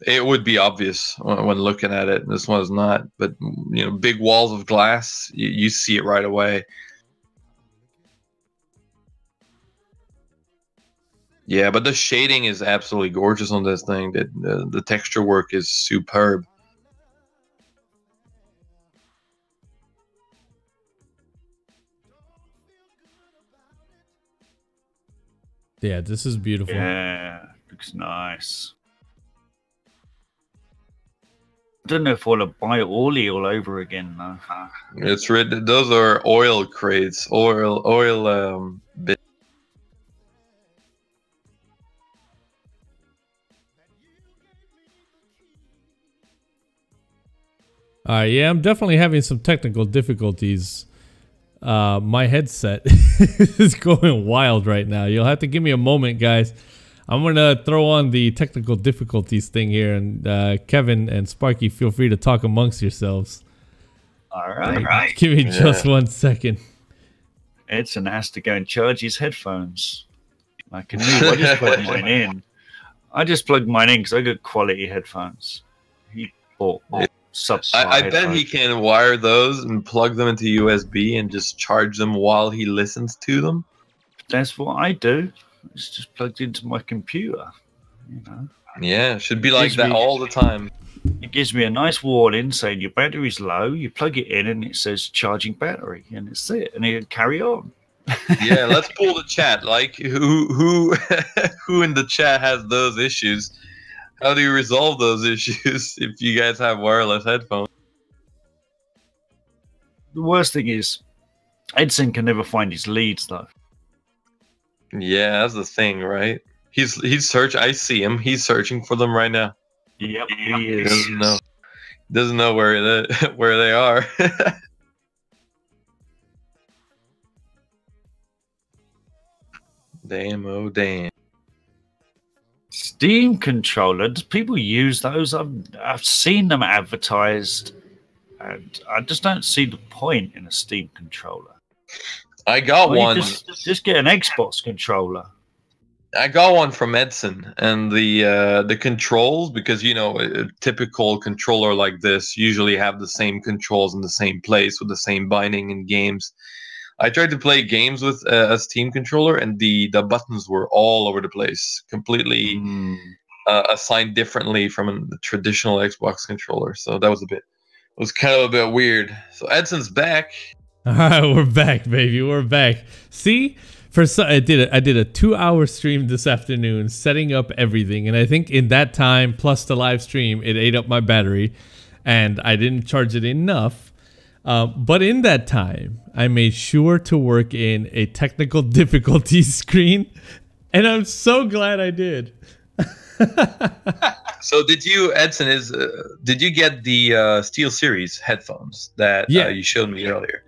It would be obvious when looking at it. This one is not, but you know, big walls of glass, you see it right away. Yeah, but the shading is absolutely gorgeous on this thing. The texture work is superb. Yeah, this is beautiful. Yeah, looks nice. I don't know if I want to buy Orly all over again though. It's red. Those are oil crates, oil bits. Yeah, I'm definitely having some technical difficulties. My headset is going wild right now. You'll have to give me a moment, guys. I'm going to throw on the technical difficulties thing here. And Kevin and Sparky, feel free to talk amongst yourselves. All right. Give me just 1 second. Edson has to go and charge his headphones. Like a new, I just plugged mine in. I just plugged mine in because I got quality headphones. He bought I bet he can wire those and plug them into USB and just charge them while he listens to them. That's what I do. It's just plugged into my computer. You know. Yeah, should be like that all the time. It gives me a nice warning saying your battery's low. You plug it in and it says charging battery, and it's it. And it'll carry on. Yeah, let's pull the chat. Like who in the chat has those issues? How do you resolve those issues if you guys have wireless headphones? The worst thing is, Edson can never find his leads, though. Yeah, that's the thing, right? He's searching. I see him. He's searching for them right now. Yep, he is. Doesn't know where they are. Damn, oh damn. Steam controller. Do people use those? I've seen them advertised and I just don't see the point in a Steam controller. I got Why one. don't you just get an Xbox controller. I got one from Edson, and the controls, because a typical controller like this usually have the same controls in the same place with the same binding in games. I tried to play games with a Steam controller, and the buttons were all over the place, completely assigned differently from the traditional Xbox controller. So that was it was kind of a bit weird. So Edson's back. All right, we're back, baby. We're back. See, I did a 2-hour stream this afternoon, setting up everything, and I think in that time plus the live stream, it ate up my battery, and I didn't charge it enough. But in that time, I made sure to work in a technical difficulty screen, and I'm so glad I did. So did you, Edson? Did you get the SteelSeries headphones that you showed me earlier?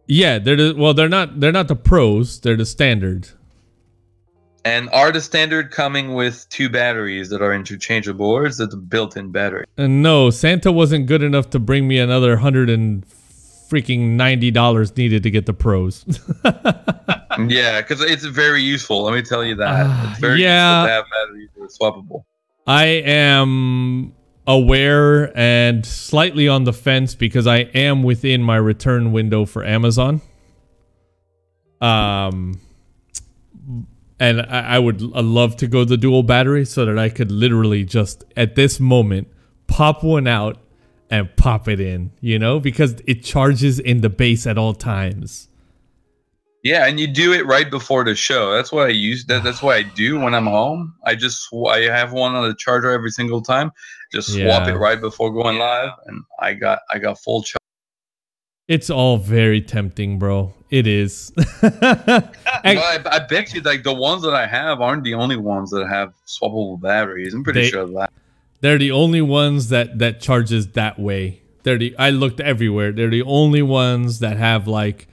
Yeah, they're not the pros, they're the standard. And are the standard coming with 2 batteries that are interchangeable, or is it a built-in battery? No, Santa wasn't good enough to bring me another $190 needed to get the pros. Yeah, because it's very useful. Let me tell you that. It's very useful to have batteries that are swappable. I am aware and slightly on the fence because I am within my return window for Amazon. And I would love to go the dual battery so that I could literally just at this moment pop one out and pop it in, because it charges in the base at all times. Yeah, and you do it right before the show. That's what I use. That's what I do when I'm home. I have one on the charger every single time. Just swap it right before going live, and I got full charge. It's all very tempting, bro. It is. I bet you like the ones that I have aren't the only ones that have swappable batteries. I'm pretty sure of that. They're the only ones that charges that way. I looked everywhere. They're the only ones that have like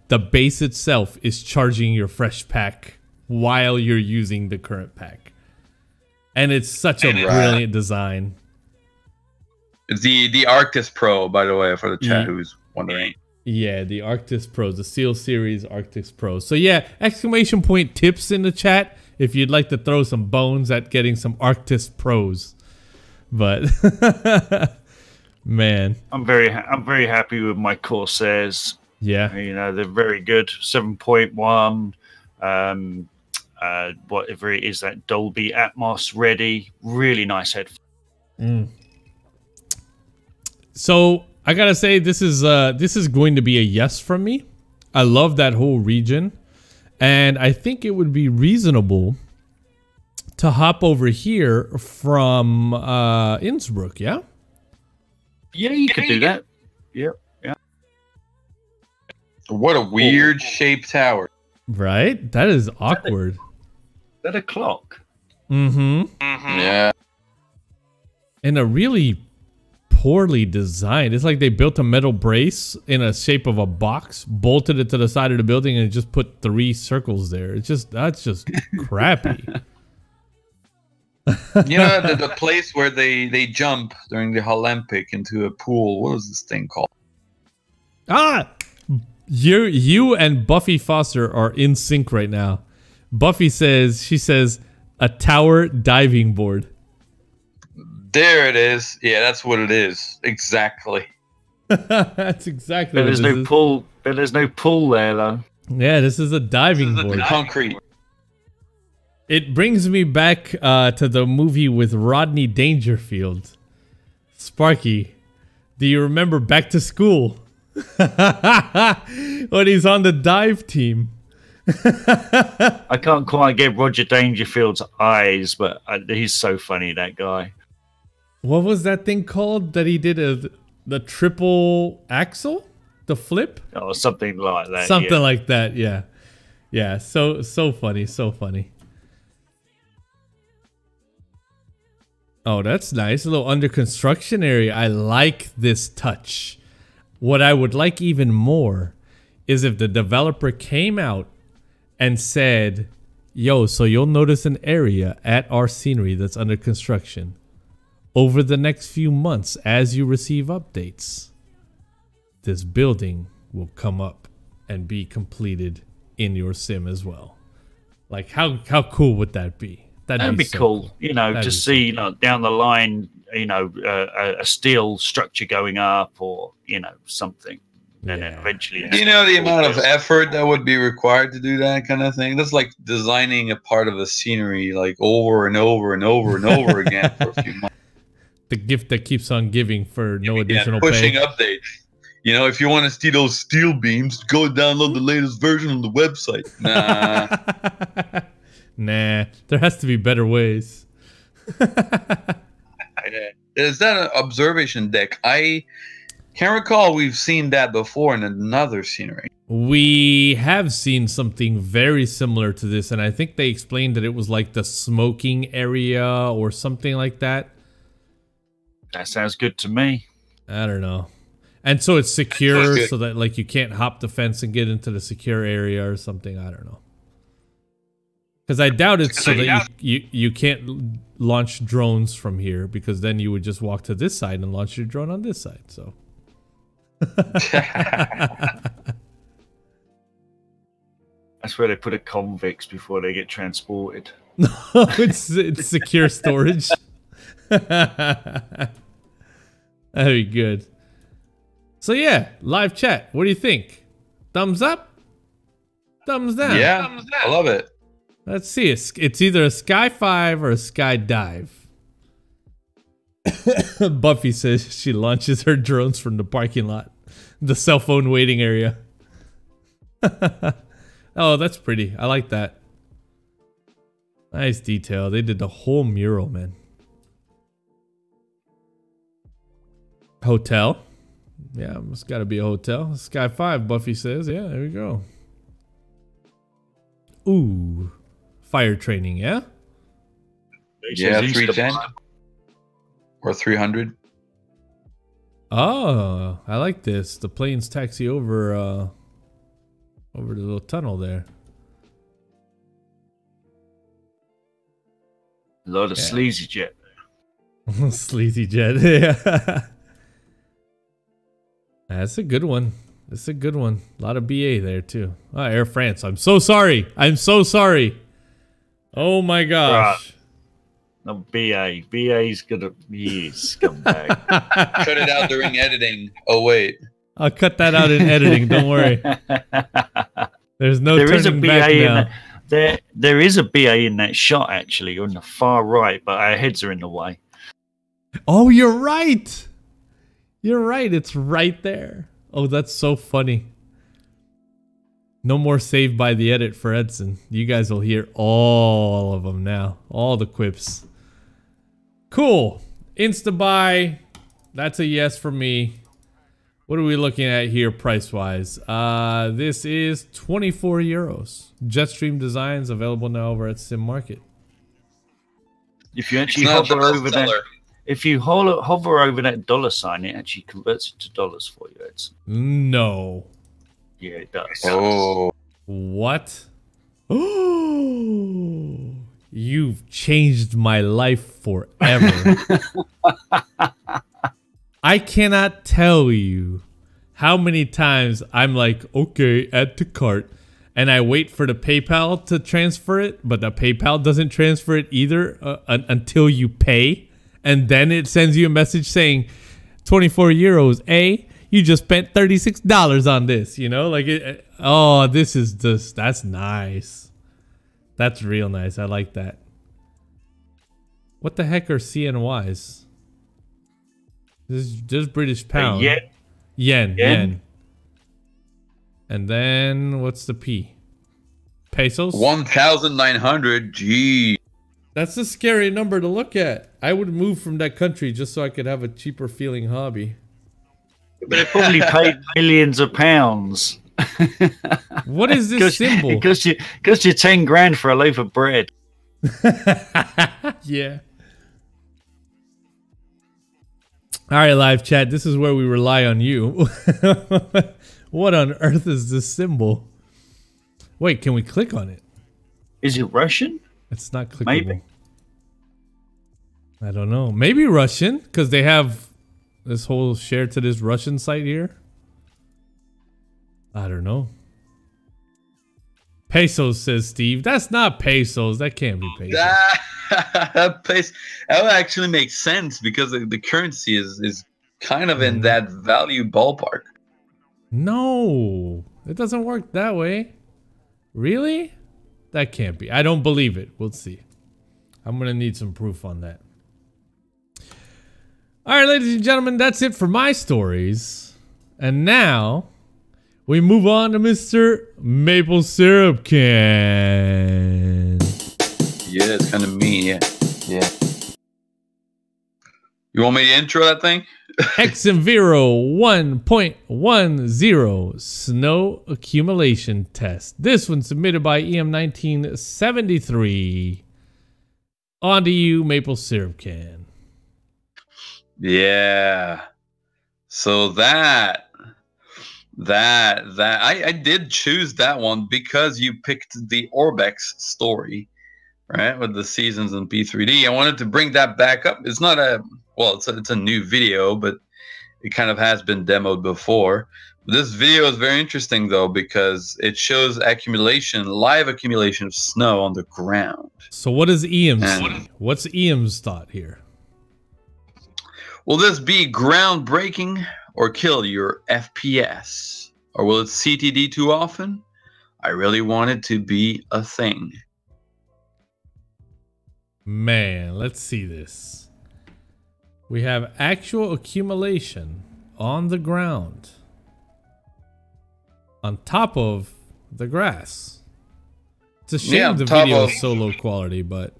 the base itself is charging your fresh pack while you're using the current pack. And it's such a brilliant design. It's the Arctis Pro, by the way, for the chat who's wondering. Yeah, the Arctis Pros, the SteelSeries Arctis Pro. So yeah, exclamation point tips in the chat if you'd like to throw some bones at getting some Arctis Pros. But man, I'm very happy with my Corsairs. Yeah, they're very good. 7.1, whatever it is, that Dolby Atmos ready, really nice headphones. So I gotta say, this is going to be a yes from me. I love that whole region, and I think it would be reasonable to hop over here from Innsbruck. Yeah. Yeah, you could do that. Yep. Yeah. What a weird shaped tower. Right? That is awkward. Is that a clock? Mm-hmm. Yeah. And a really poorly designed. It's like they built a metal brace in a shape of a box, bolted it to the side of the building, and just put 3 circles there. That's just crappy. The place where they jump during the Olympic into a pool. What is this thing called? You and Buffy Foster are in sync right now. Buffy says a tower diving board. There it is. Yeah, that's what it is. Exactly. That's exactly. But there's no pool. But there's no pool there, though. Yeah, this is a diving board. Concrete. It brings me back to the movie with Rodney Dangerfield. Sparky, do you remember Back to School? When he's on the dive team. I can't quite get Roger Dangerfield's eyes, but he's so funny, that guy. What was that thing called that he did the triple axle? The flip? Oh, something like that. Something like that, yeah. Yeah, so funny, so funny. Oh, that's nice. A little under construction area. I like this touch. What I would like even more is if the developer came out and said, yo, so you'll notice an area at our scenery that's under construction over the next few months as you receive updates. this building will come up and be completed in your sim as well. Like how cool would that be? That'd be so cool. You know, That'd to be see, you know, down the line, you know, a steel structure going up, or, you know, something. And then eventually, You know the amount of effort that would be required to do that kind of thing? That's like designing a part of a scenery like over and over and over and over again for a few months. The gift that keeps on giving for no additional pushing pay. updates. You know, if you want to see those steel beams, go download the latest version on the website. Nah. Nah, there has to be better ways. Is that an observation deck? I can't recall we've seen that before in another scenery. We have seen something very similar to this, and I think they explained that it was like the smoking area or something like that. that sounds good to me. I don't know. And so it's secure, so that like you can't hop the fence and get into the secure area or something. I don't know. Because I doubt it's so that you can't launch drones from here, because then you would just walk to this side and launch your drone on this side. So. That's where they put a convicts before they get transported. No, it's secure storage. That'd be good. So yeah, live chat. What do you think? Thumbs up? Thumbs down? Yeah, Thumbs I love it. Let's see. It's either a Sky 5 or a Sky Dive. Buffy says she launches her drones from the parking lot, the cell phone waiting area. Oh, that's pretty. I like that. Nice detail. They did the whole mural, man. Hotel. Yeah, it's got to be a hotel. Sky 5, Buffy says. Yeah, there we go. Ooh. Fire training, yeah? Yeah, 310 or 300. Oh, I like this. The planes taxi over over the little tunnel there. A lot of sleazy jet. Sleazy jet. Yeah. That's a good one. That's a good one. A lot of BA there too. Oh, Air France. I'm so sorry. I'm so sorry. Oh my gosh. No, BA's gonna be scumbag. Cut it out during editing. Oh wait. I'll cut that out in editing. Don't worry. There's no turning back now. There is a BA in that shot, actually, on the far right, but our heads are in the way. Oh, you're right. You're right. It's right there. Oh, that's so funny. No more saved by the edit for Edson. You guys will hear all of them now. All the quips. Cool. Insta buy. That's a yes for me. What are we looking at here price-wise? This is 24 euros. Jetstream designs available now over at Sim Market. If you actually hover over that, if you hover over that dollar sign, it actually converts it to dollars for you, Edson. No. Yeah, it does. Oh. What? Oh, you've changed my life forever. I cannot tell you how many times I'm like, okay, add to cart, and I wait for the PayPal to transfer it, but the PayPal doesn't transfer it either until you pay, and then it sends you a message saying 24 euros, you just spent $36 on this, you know? Like, oh, this is just, that's nice. That's real nice. I like that. What the heck are CNYs? This is British pound. Yen. And then what's the P? Pesos? 1,900. Gee. That's a scary number to look at. I would move from that country just so I could have a cheaper feeling hobby. But they probably paid millions of pounds. What is this symbol? Because you're 10 grand for a loaf of bread. Yeah. All right, live chat. This is where we rely on you. What on earth is this symbol? Wait, can we click on it? Is it Russian? It's not clickable. Maybe. I don't know. Maybe Russian, because they have this whole share to this Russian site here. I don't know. Pesos, says Steve. That's not pesos. That can't be pesos. That would actually make sense because the currency is kind of in that value ballpark. No, it doesn't work that way. Really? That can't be. I don't believe it. We'll see. I'm going to need some proof on that. All right, ladies and gentlemen, that's it for my stories. And now we move on to Mr. Maple Syrup Can. Yeah, it's kind of mean, yeah. Yeah. You want me to intro that thing? Exenviro 1.10 Snow Accumulation Test. This one submitted by EM1973. On to you, Maple Syrup Can. Yeah. So I did choose that one because you picked the Orbex story, right? With the seasons in P3D. I wanted to bring that back up. It's not it's a new video, but it kind of has been demoed before. This video is very interesting though because it shows live accumulation of snow on the ground. So what does EM see? What's EM's thought here? Will this be groundbreaking or kill your FPS? Or will it CTD too often? I really want it to be a thing. Man, let's see this. We have actual accumulation on the ground. On top of the grass. It's a shame the video is so low quality, but...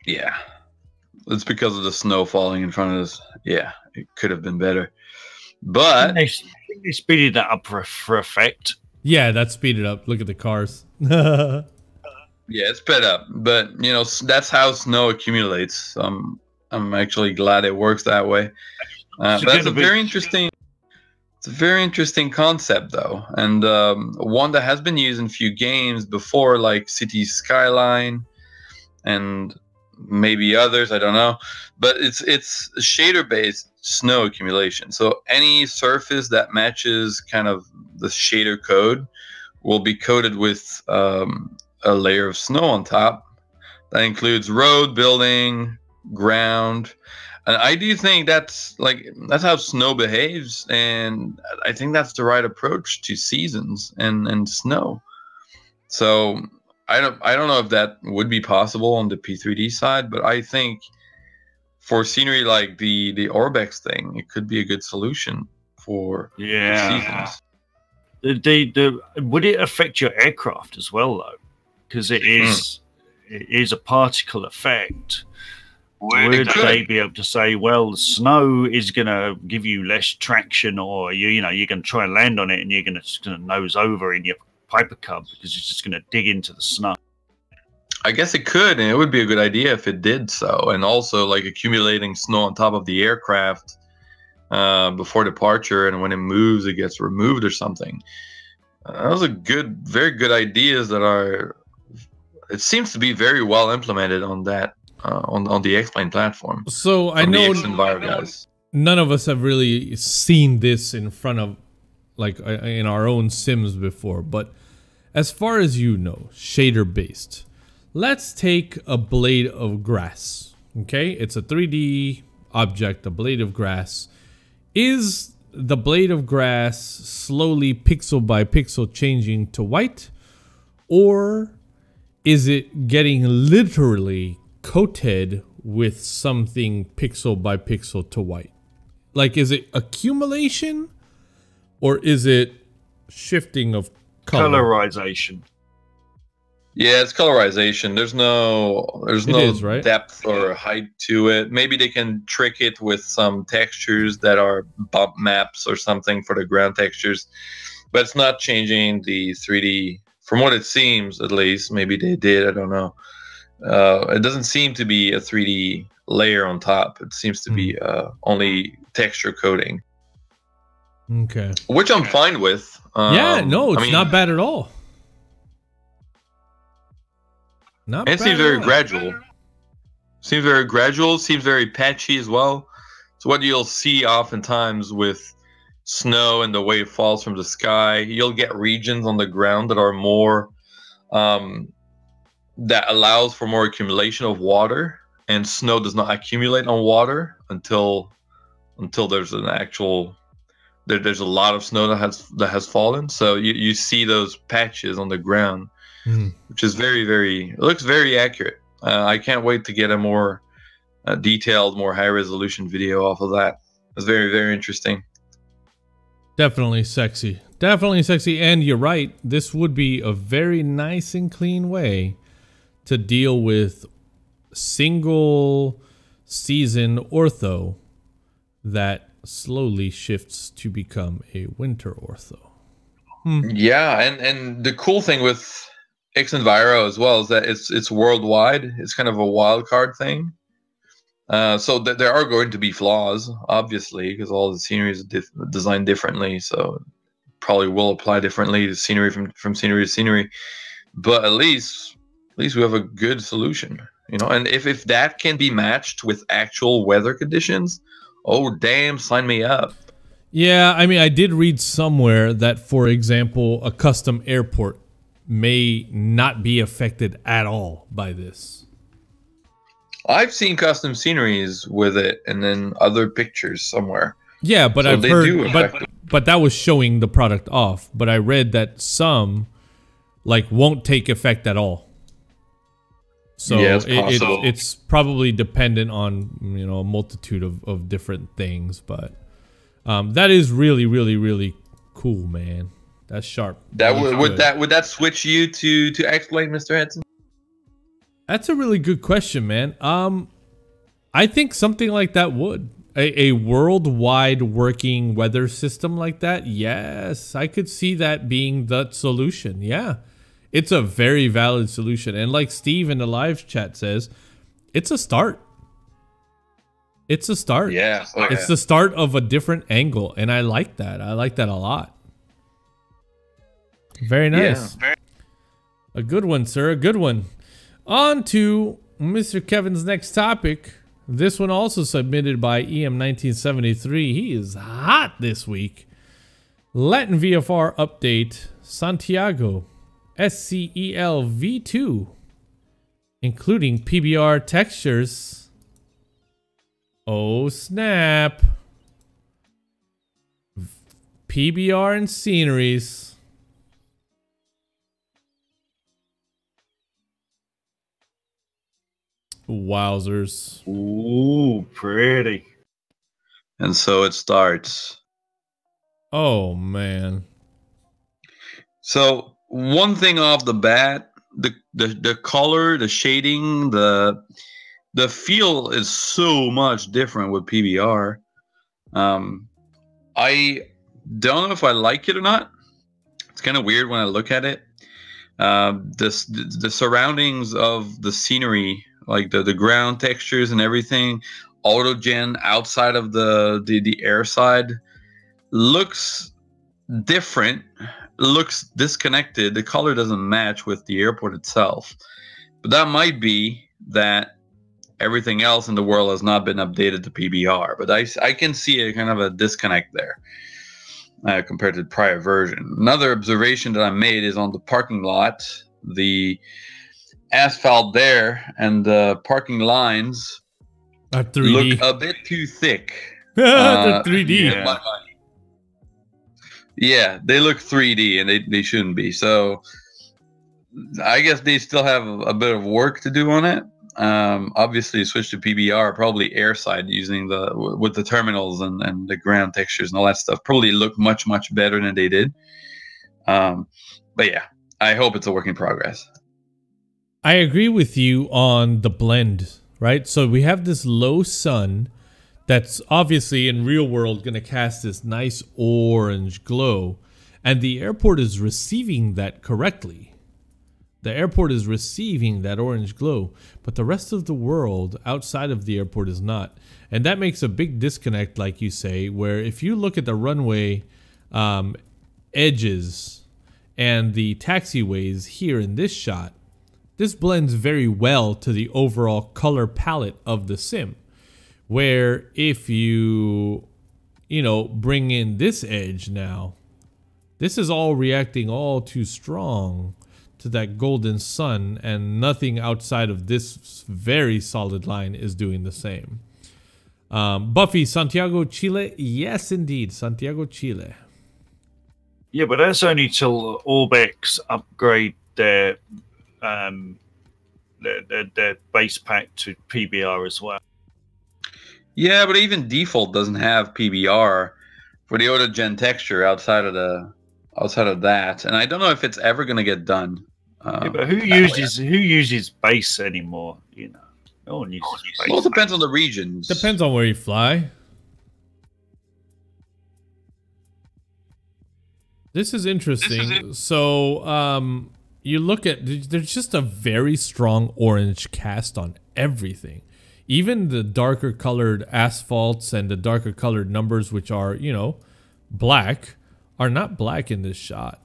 Yeah. It's because of the snow falling in front of us. Yeah, it could have been better. But... I think they speeded that up for effect. Yeah, that speeded up. Look at the cars. Yeah, it's sped up. But, you know, that's how snow accumulates. I'm actually glad it works that way. That's a very interesting... It's a very interesting concept, though, and one that has been used in a few games before, like Cities Skyline, and maybe others. I don't know, but it's shader-based snow accumulation. So any surface that matches kind of the shader code will be coated with a layer of snow on top. That includes road, building, ground. And I do think that's how snow behaves, and I think that's the right approach to seasons and snow. So I don't know if that would be possible on the P3D side, but I think for scenery like the Orbex thing, it could be a good solution for seasons. Would it affect your aircraft as well, though? Because it is a particle effect. Would they be able to say, well, the snow is going to give you less traction, or you're going to try and land on it and you're going to nose over in your Piper Cub because it's just going to dig into the snow? I guess it could, and it would be a good idea if it did so. And also, like, accumulating snow on top of the aircraft before departure, and when it moves, it gets removed or something. Those are very good ideas it seems to be very well implemented on that. On the X-Plane platform. So I know none of us have really seen this in front of, like, in our own sims before, but as far as you know, shader based, let's take a blade of grass. Okay, it's a 3D object, a blade of grass. Is the blade of grass slowly pixel by pixel changing to white, or is it getting literally coated with something pixel by pixel to white? Like, is it accumulation or is it shifting of color? Colorization. Yeah, it's colorization. There's no right? depth or height to it. Maybe they can trick it with some textures that are bump maps or something for the ground textures, but it's not changing the 3D from what it seems, at least. Maybe they did, I don't know. It doesn't seem to be a 3D layer on top. It seems to be only texture coding. Okay. Which I'm fine with. It's not bad at all. It seems very gradual. Seems very patchy as well. So what you'll see oftentimes with snow and the way it falls from the sky. You'll get regions on the ground that are more that allows for more accumulation of water, and snow does not accumulate on water until there's an actual there's a lot of snow that has fallen. So you see those patches on the ground, which is it looks very accurate. I can't wait to get a more detailed, more high resolution video off of that. It's very, very interesting. Definitely sexy. Definitely sexy. And you're right. This would be a very nice and clean way to deal with single season ortho that slowly shifts to become a winter ortho. Yeah, and the cool thing with Xenviro as well is that it's worldwide. It's kind of a wild card thing. So there are going to be flaws, obviously, because all the sceneries are designed differently. So probably will apply differently to scenery from scenery to scenery. But at least we have a good solution, you know. And if that can be matched with actual weather conditions, oh damn, sign me up. Yeah, I mean, I did read somewhere that, for example, a custom airport may not be affected at all by this. I've seen custom sceneries with it, and then other pictures somewhere. Yeah, but So I've they heard, do affect it. but that was showing the product off. But I read that some, like, won't take effect at all. So Yeah, it's possible. it's probably dependent on, you know, a multitude of different things. But that is really, really, really cool, man. That's sharp. That Really would good. that switch you to X-Blade, Mr. Edson? That's a really good question, man. I think something like that would. A worldwide working weather system like that, yes. I could see that being the solution, yeah. It's a very valid solution. And like Steve in the live chat says, it's a start. It's a start. Yeah. Oh, It's the start of a different angle, and I like that. I like that a lot. Very nice. Yeah. A good one, sir. A good one. On to Mr. Kevin's next topic. This one also submitted by EM1973. He is hot this week. Latin VFR update Santiago SCEL V2, including PBR textures. Oh snap. PBR and sceneries. Wowzers. Ooh, pretty. And so it starts. Oh man. So one thing off the bat, the color, the shading, the feel is so much different with PBR. I don't know if I like it or not. It's kind of weird when I look at it. The surroundings of the scenery, like the ground textures and everything, autogen outside of the air side, looks different, looks disconnected. The color doesn't match with the airport itself. But that might be that everything else in the world has not been updated to PBR. But I can see a kind of a disconnect there compared to the prior version. Another observation that I made is on the parking lot. The asphalt there and the parking lines A 3D. look a bit too thick. They're 3D. in my mind. Yeah, they look 3D and they shouldn't be. So I guess they still have a bit of work to do on it. Obviously, switch to PBR, probably airside using with the terminals and the ground textures and all that stuff. Probably look much better than they did. But yeah, I hope it's a work in progress. I agree with you on the blend, right? So we have this low sun that's obviously in real world going to cast this nice orange glow, and the airport is receiving that correctly. The airport is receiving that orange glow, but the rest of the world outside of the airport is not. And that makes a big disconnect, like you say, where if you look at the runway edges and the taxiways here in this shot, this blends very well to the overall color palette of the sim. Where if you you know, bring in this edge now. This is all reacting all too strong to that golden sun, and nothing outside of this very solid line is doing the same. Buffy, Santiago, Chile. Yes, indeed, Santiago, Chile. Yeah, but that's only till Orbex upgrade their base pack to PBR as well. Yeah, but even default doesn't have PBR for the auto gen texture outside of that, and I don't know if it's ever going to get done. Yeah, but who uses base anymore? You know, no one uses base. Well, it depends on the regions. Depends on where you fly. This is interesting. So, you look at, there's just a very strong orange cast on everything. Even the darker colored asphalts and the darker colored numbers, which are, you know, black, are not black in this shot.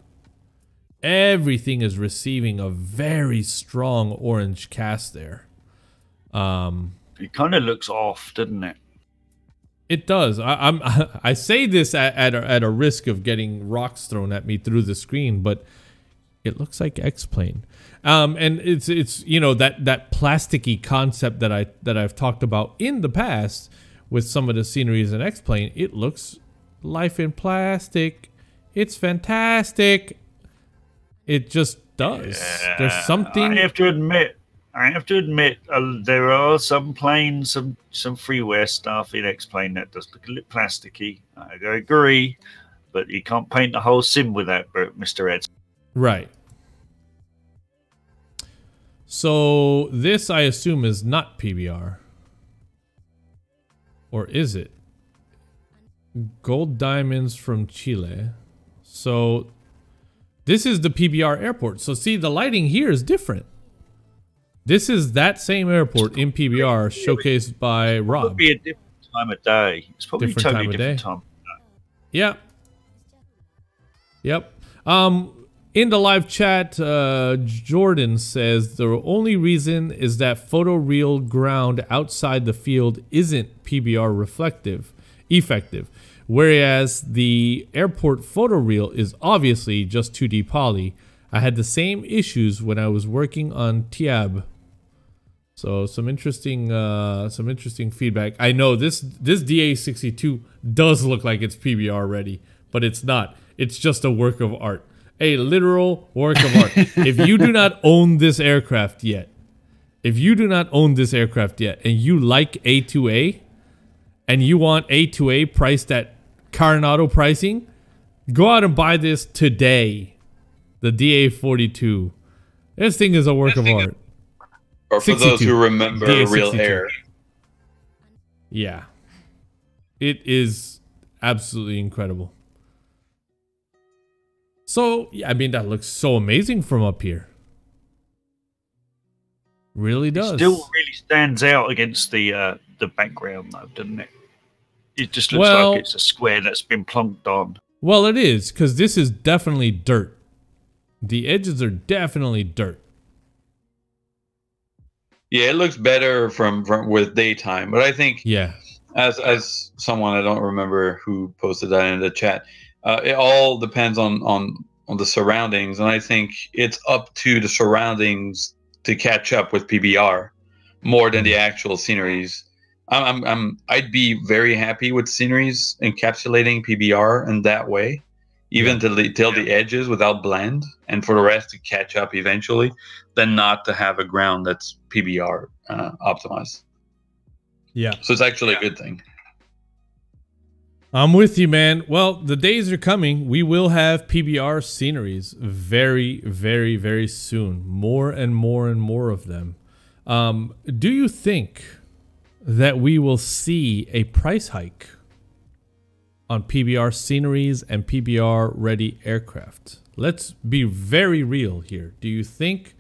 Everything is receiving a very strong orange cast there. It kind of looks off, doesn't it? It does. I say this at a risk of getting rocks thrown at me through the screen, but it looks like X-Plane. And it's you know, that plasticky concept that I've talked about in the past with some of the sceneries in X-Plane. It looks life in plastic. It's fantastic. It just does. Yeah. There's something. I have to admit, there are some planes, some freeware stuff in X-Plane that does look a little plasticky. I agree, but you can't paint the whole sim with that, Mr. Edson. Right. So this, I assume, is not PBR. Or is it? Gold diamonds from Chile. So this is the PBR airport. So see, the lighting here is different. This is that same airport in PBR showcased by Rob. It would be a different time of day. It's probably a totally different time of day. Yeah. Yep. In the live chat, Jordan says the only reason is that photoreal ground outside the field isn't PBR effective, whereas the airport photoreal is obviously just 2D poly. I had the same issues when I was working on Tiab. So some interesting feedback. I know this DA62 does look like it's PBR ready, but it's not. It's just a work of art. A literal work of art. If you do not own this aircraft yet, and you like A2A, and you want A2A priced at Coronado pricing, go out and buy this today. The DA42. This thing is a work of art. Or for 62. Those who remember Real Air. Yeah. It is absolutely incredible. So, yeah, I mean, that looks so amazing from up here. Really does. It still really stands out against the background, though, doesn't it? It just looks like it's a square that's been plonked on. Well, it is, because this is definitely dirt. The edges are definitely dirt. Yeah, it looks better from with daytime, but I think as someone, I don't remember who posted that in the chat. It all depends on the surroundings, and I think it's up to the surroundings to catch up with PBR more than the actual sceneries. I'd be very happy with sceneries encapsulating PBR in that way, even till the edges without blend, and for the rest to catch up eventually, than not to have a ground that's PBR optimized. Yeah. So it's actually a good thing. I'm with you, man. Well, the days are coming. We will have PBR sceneries very, very, very soon. More and more and more of them. Do you think that we will see a price hike on PBR sceneries and PBR ready aircraft? Let's be very real here. Do you think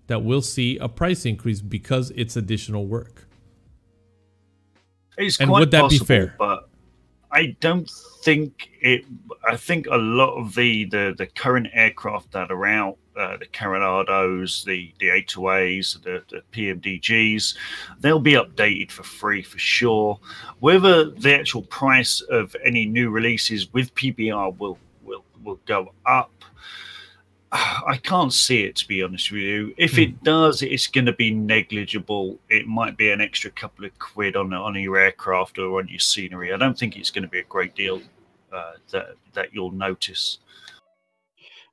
that we'll see a price increase because it's additional work? It's and quite would that possible, be fair? But I don't think it. I think a lot of the current aircraft that are out the Coronados, the A2As, the PMDGs. They'll be updated for free for sure. Whether the actual price of any new releases with PBR will go up, I can't see it, to be honest with you. If it does, it's going to be negligible. It might be an extra couple of quid on your aircraft or on your scenery. I don't think it's going to be a great deal that you'll notice.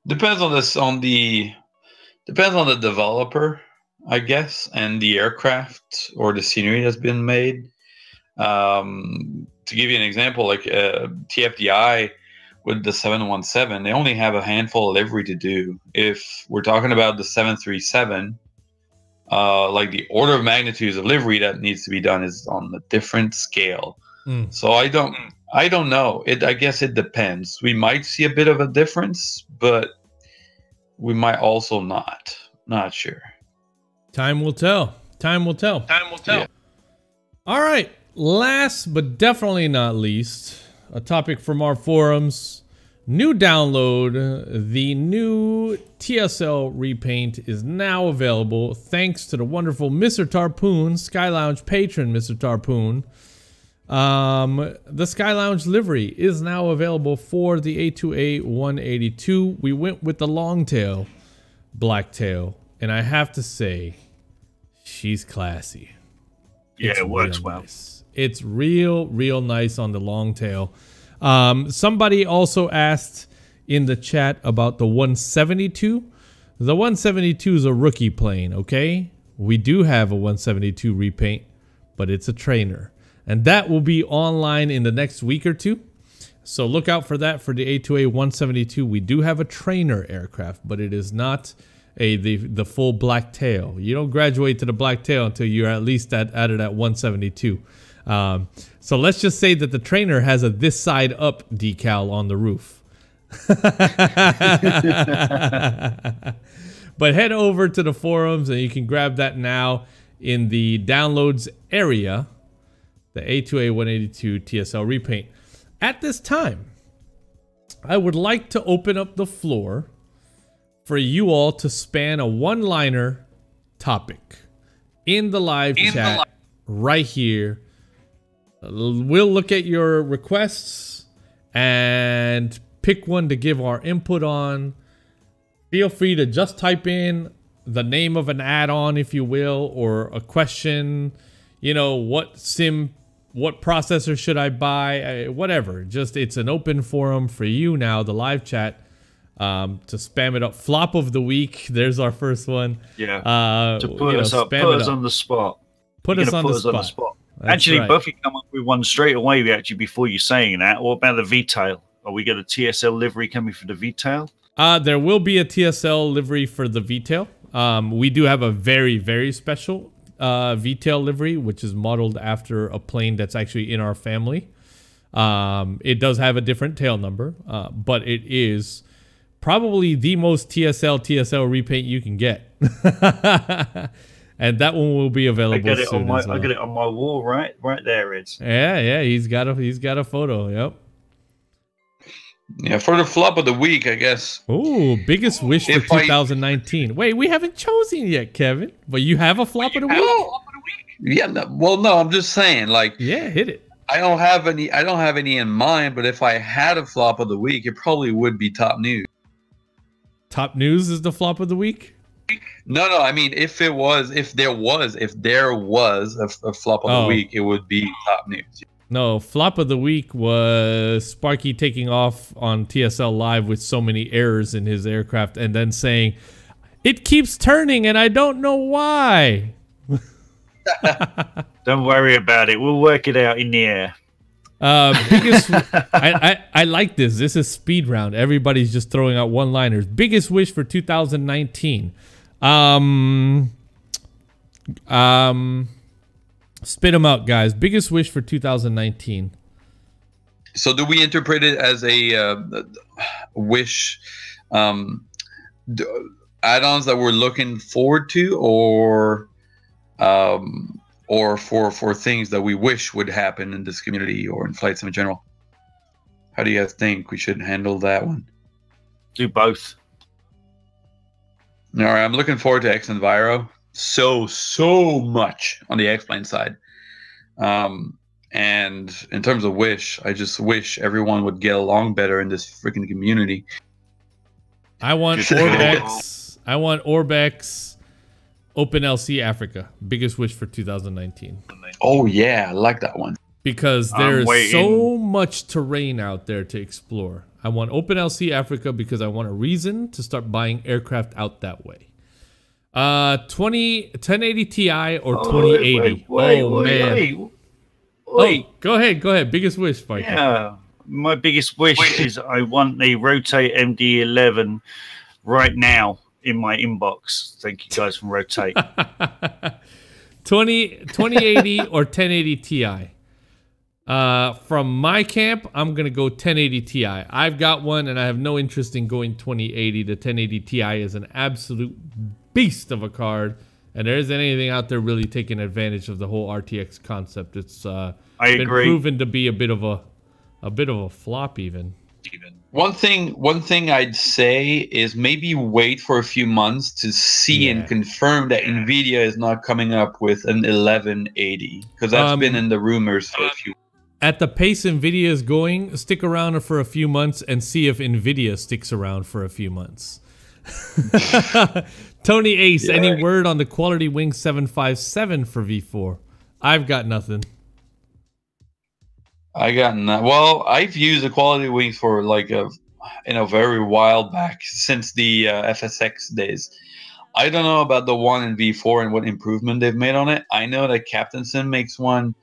Depends on the developer, I guess, and the aircraft or the scenery that's been made. To give you an example, like TFDI with the 717, they only have a handful of livery to do. If we're talking about the 737, like the order of magnitudes of livery that needs to be done is on a different scale. So I don't know. I guess it depends. We might see a bit of a difference, but we might also not. Not sure. Time will tell. Time will tell. Time will tell. Yeah. All right. Last but definitely not least, a topic from our forums. New download. The new TSL repaint is now available thanks to the wonderful Mr. Tarpoon, Sky Lounge patron Mr. Tarpoon. The Sky Lounge livery is now available for the A2A 182. We went with the long tail, black tail, and I have to say, she's classy. Yeah, It's it works real well. nice. It's real nice on the long tail. Somebody also asked in the chat about the 172. The 172 is a rookie plane, okay? We do have a 172 repaint, but it's a trainer. And that will be online in the next week or two. So look out for that for the A2A 172. We do have a trainer aircraft, but it is not the full black tail. You don't graduate to the black tail until you're at least out of that 172. So let's just say that the trainer has a this side up decal on the roof. But head over to the forums and you can grab that now in the downloads area. The A2A 182 TSL repaint. At this time, I would like to open up the floor for you all to span a one-liner topic in the live chat right here. We'll look at your requests and pick one to give our input on. Feel free to just type in the name of an add-on, if you will, or a question. You know, what processor should I buy? Whatever. Just, it's an open forum for you now, the live chat, to spam it up. Flop of the week. There's our first one. Yeah. To put us up, put us on the spot. Put us on the spot. That's actually, right. Buffy come up with one straight away. Actually, before you saying that, what about the V-tail? Are we got a TSL livery coming for the V-tail? There will be a TSL livery for the V-tail. We do have a very special V-tail livery, which is modeled after a plane that's actually in our family. It does have a different tail number, but it is probably the most TSL repaint you can get. And that one will be available soon. I got it on my wall right there, Eds. Yeah, he's got a photo. Yep. Yeah, for the flop of the week, I guess. Ooh, biggest wish for 2019. Wait, we haven't chosen yet, Kevin. But you have a flop of the week? Yeah, no, I'm just saying, like, yeah, hit it. I don't have any in mind, but if I had a flop of the week, it probably would be top news. Top news is the flop of the week? No, I mean, if there was a flop of the week, it would be top news. No, flop of the week was Sparky taking off on TSL Live with so many errors in his aircraft and then saying, "It keeps turning and I don't know why." Don't worry about it. We'll work it out in the air. I like this. This is speed round. Everybody's just throwing out one-liners. Biggest wish for 2019. Spit them out, guys. Biggest wish for 2019. So do we interpret it as a wish, add-ons that we're looking forward to, or for things that we wish would happen in this community or in flight sim in general? How do you guys think we should handle that one? Do both. All right, I'm looking forward to X Enviro so much on the X-Plane side. And in terms of wish, I just wish everyone would get along better in this freaking community. I want Orbex. I want Orbex OpenLC Africa. Biggest wish for 2019. Oh yeah, I like that one. Because there's so much terrain out there to explore. I want OpenLC Africa because I want a reason to start buying aircraft out that way. 1080 Ti or 2080? Wait. Oh, go ahead. Biggest wish, Mike. Yeah, my biggest wish is I want the Rotate MD11 right now in my inbox. Thank you guys from Rotate. 2080 or 1080 Ti? From my camp, I'm going to go 1080 Ti. I've got one and I have no interest in going 2080. The 1080 Ti is an absolute beast of a card. And there isn't anything out there really taking advantage of the whole RTX concept. It's been proven to be a bit of a flop even. One thing I'd say is maybe wait for a few months to see and confirm that Nvidia is not coming up with an 1180, because that's been in the rumors for a few. At the pace Nvidia is going, stick around for a few months and see if Nvidia sticks around for a few months. Tony Ace, any word on the Quality Wing 757 for V4? I've got nothing. Well, I've used the Quality Wings for like a very while back, since the FSX days. I don't know about the one in V4 and what improvement they've made on it. I know that Captain Sim makes one,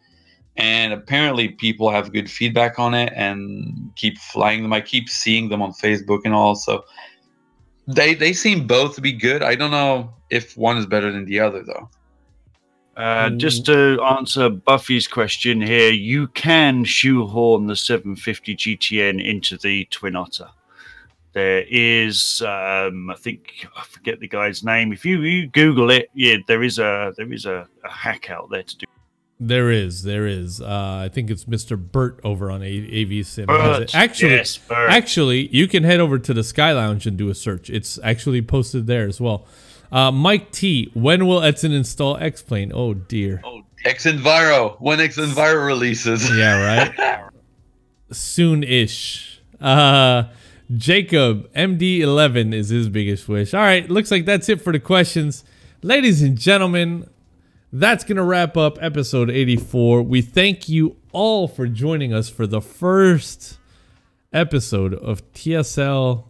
and apparently people have good feedback on it and keep flying them. I keep seeing them on Facebook and all, so they seem both to be good. I don't know if one is better than the other though. Just to answer Buffy's question here, you can shoehorn the 750 GTN into the Twin Otter. There is, I think, I forget the guy's name. If you Google it, there is a hack out there to do. There is. I think it's Mr. Burt over on AV Sim. Burt. Actually, you can head over to the Sky Lounge and do a search. It's actually posted there as well. Mike T, when will Edson install X-Plane? Oh dear. X Enviro. When X Enviro releases. Yeah, right. Soon-ish. Jacob, MD11 is his biggest wish. All right, looks like that's it for the questions. Ladies and gentlemen, that's going to wrap up episode 84. We thank you all for joining us for the first episode of TSL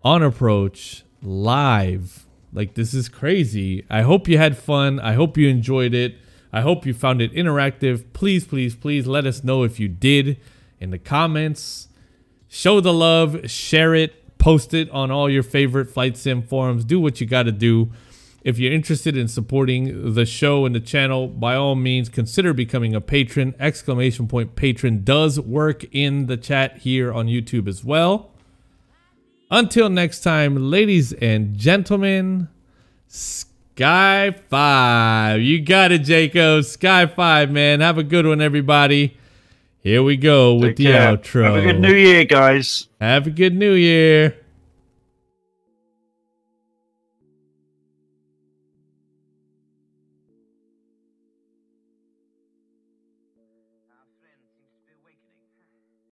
On Approach live. Like, this is crazy. I hope you had fun. I hope you enjoyed it. I hope you found it interactive. Please, please, please let us know if you did in the comments. Show the love, share it, post it on all your favorite flight sim forums. Do what you got to do. If you're interested in supporting the show and the channel, by all means, consider becoming a patron. ! Patron does work in the chat here on YouTube as well. Until next time, ladies and gentlemen, Sky 5. You got it, Jacob. Sky 5, man. Have a good one, everybody. Here we go with the outro. Have a good new year, guys. Have a good new year.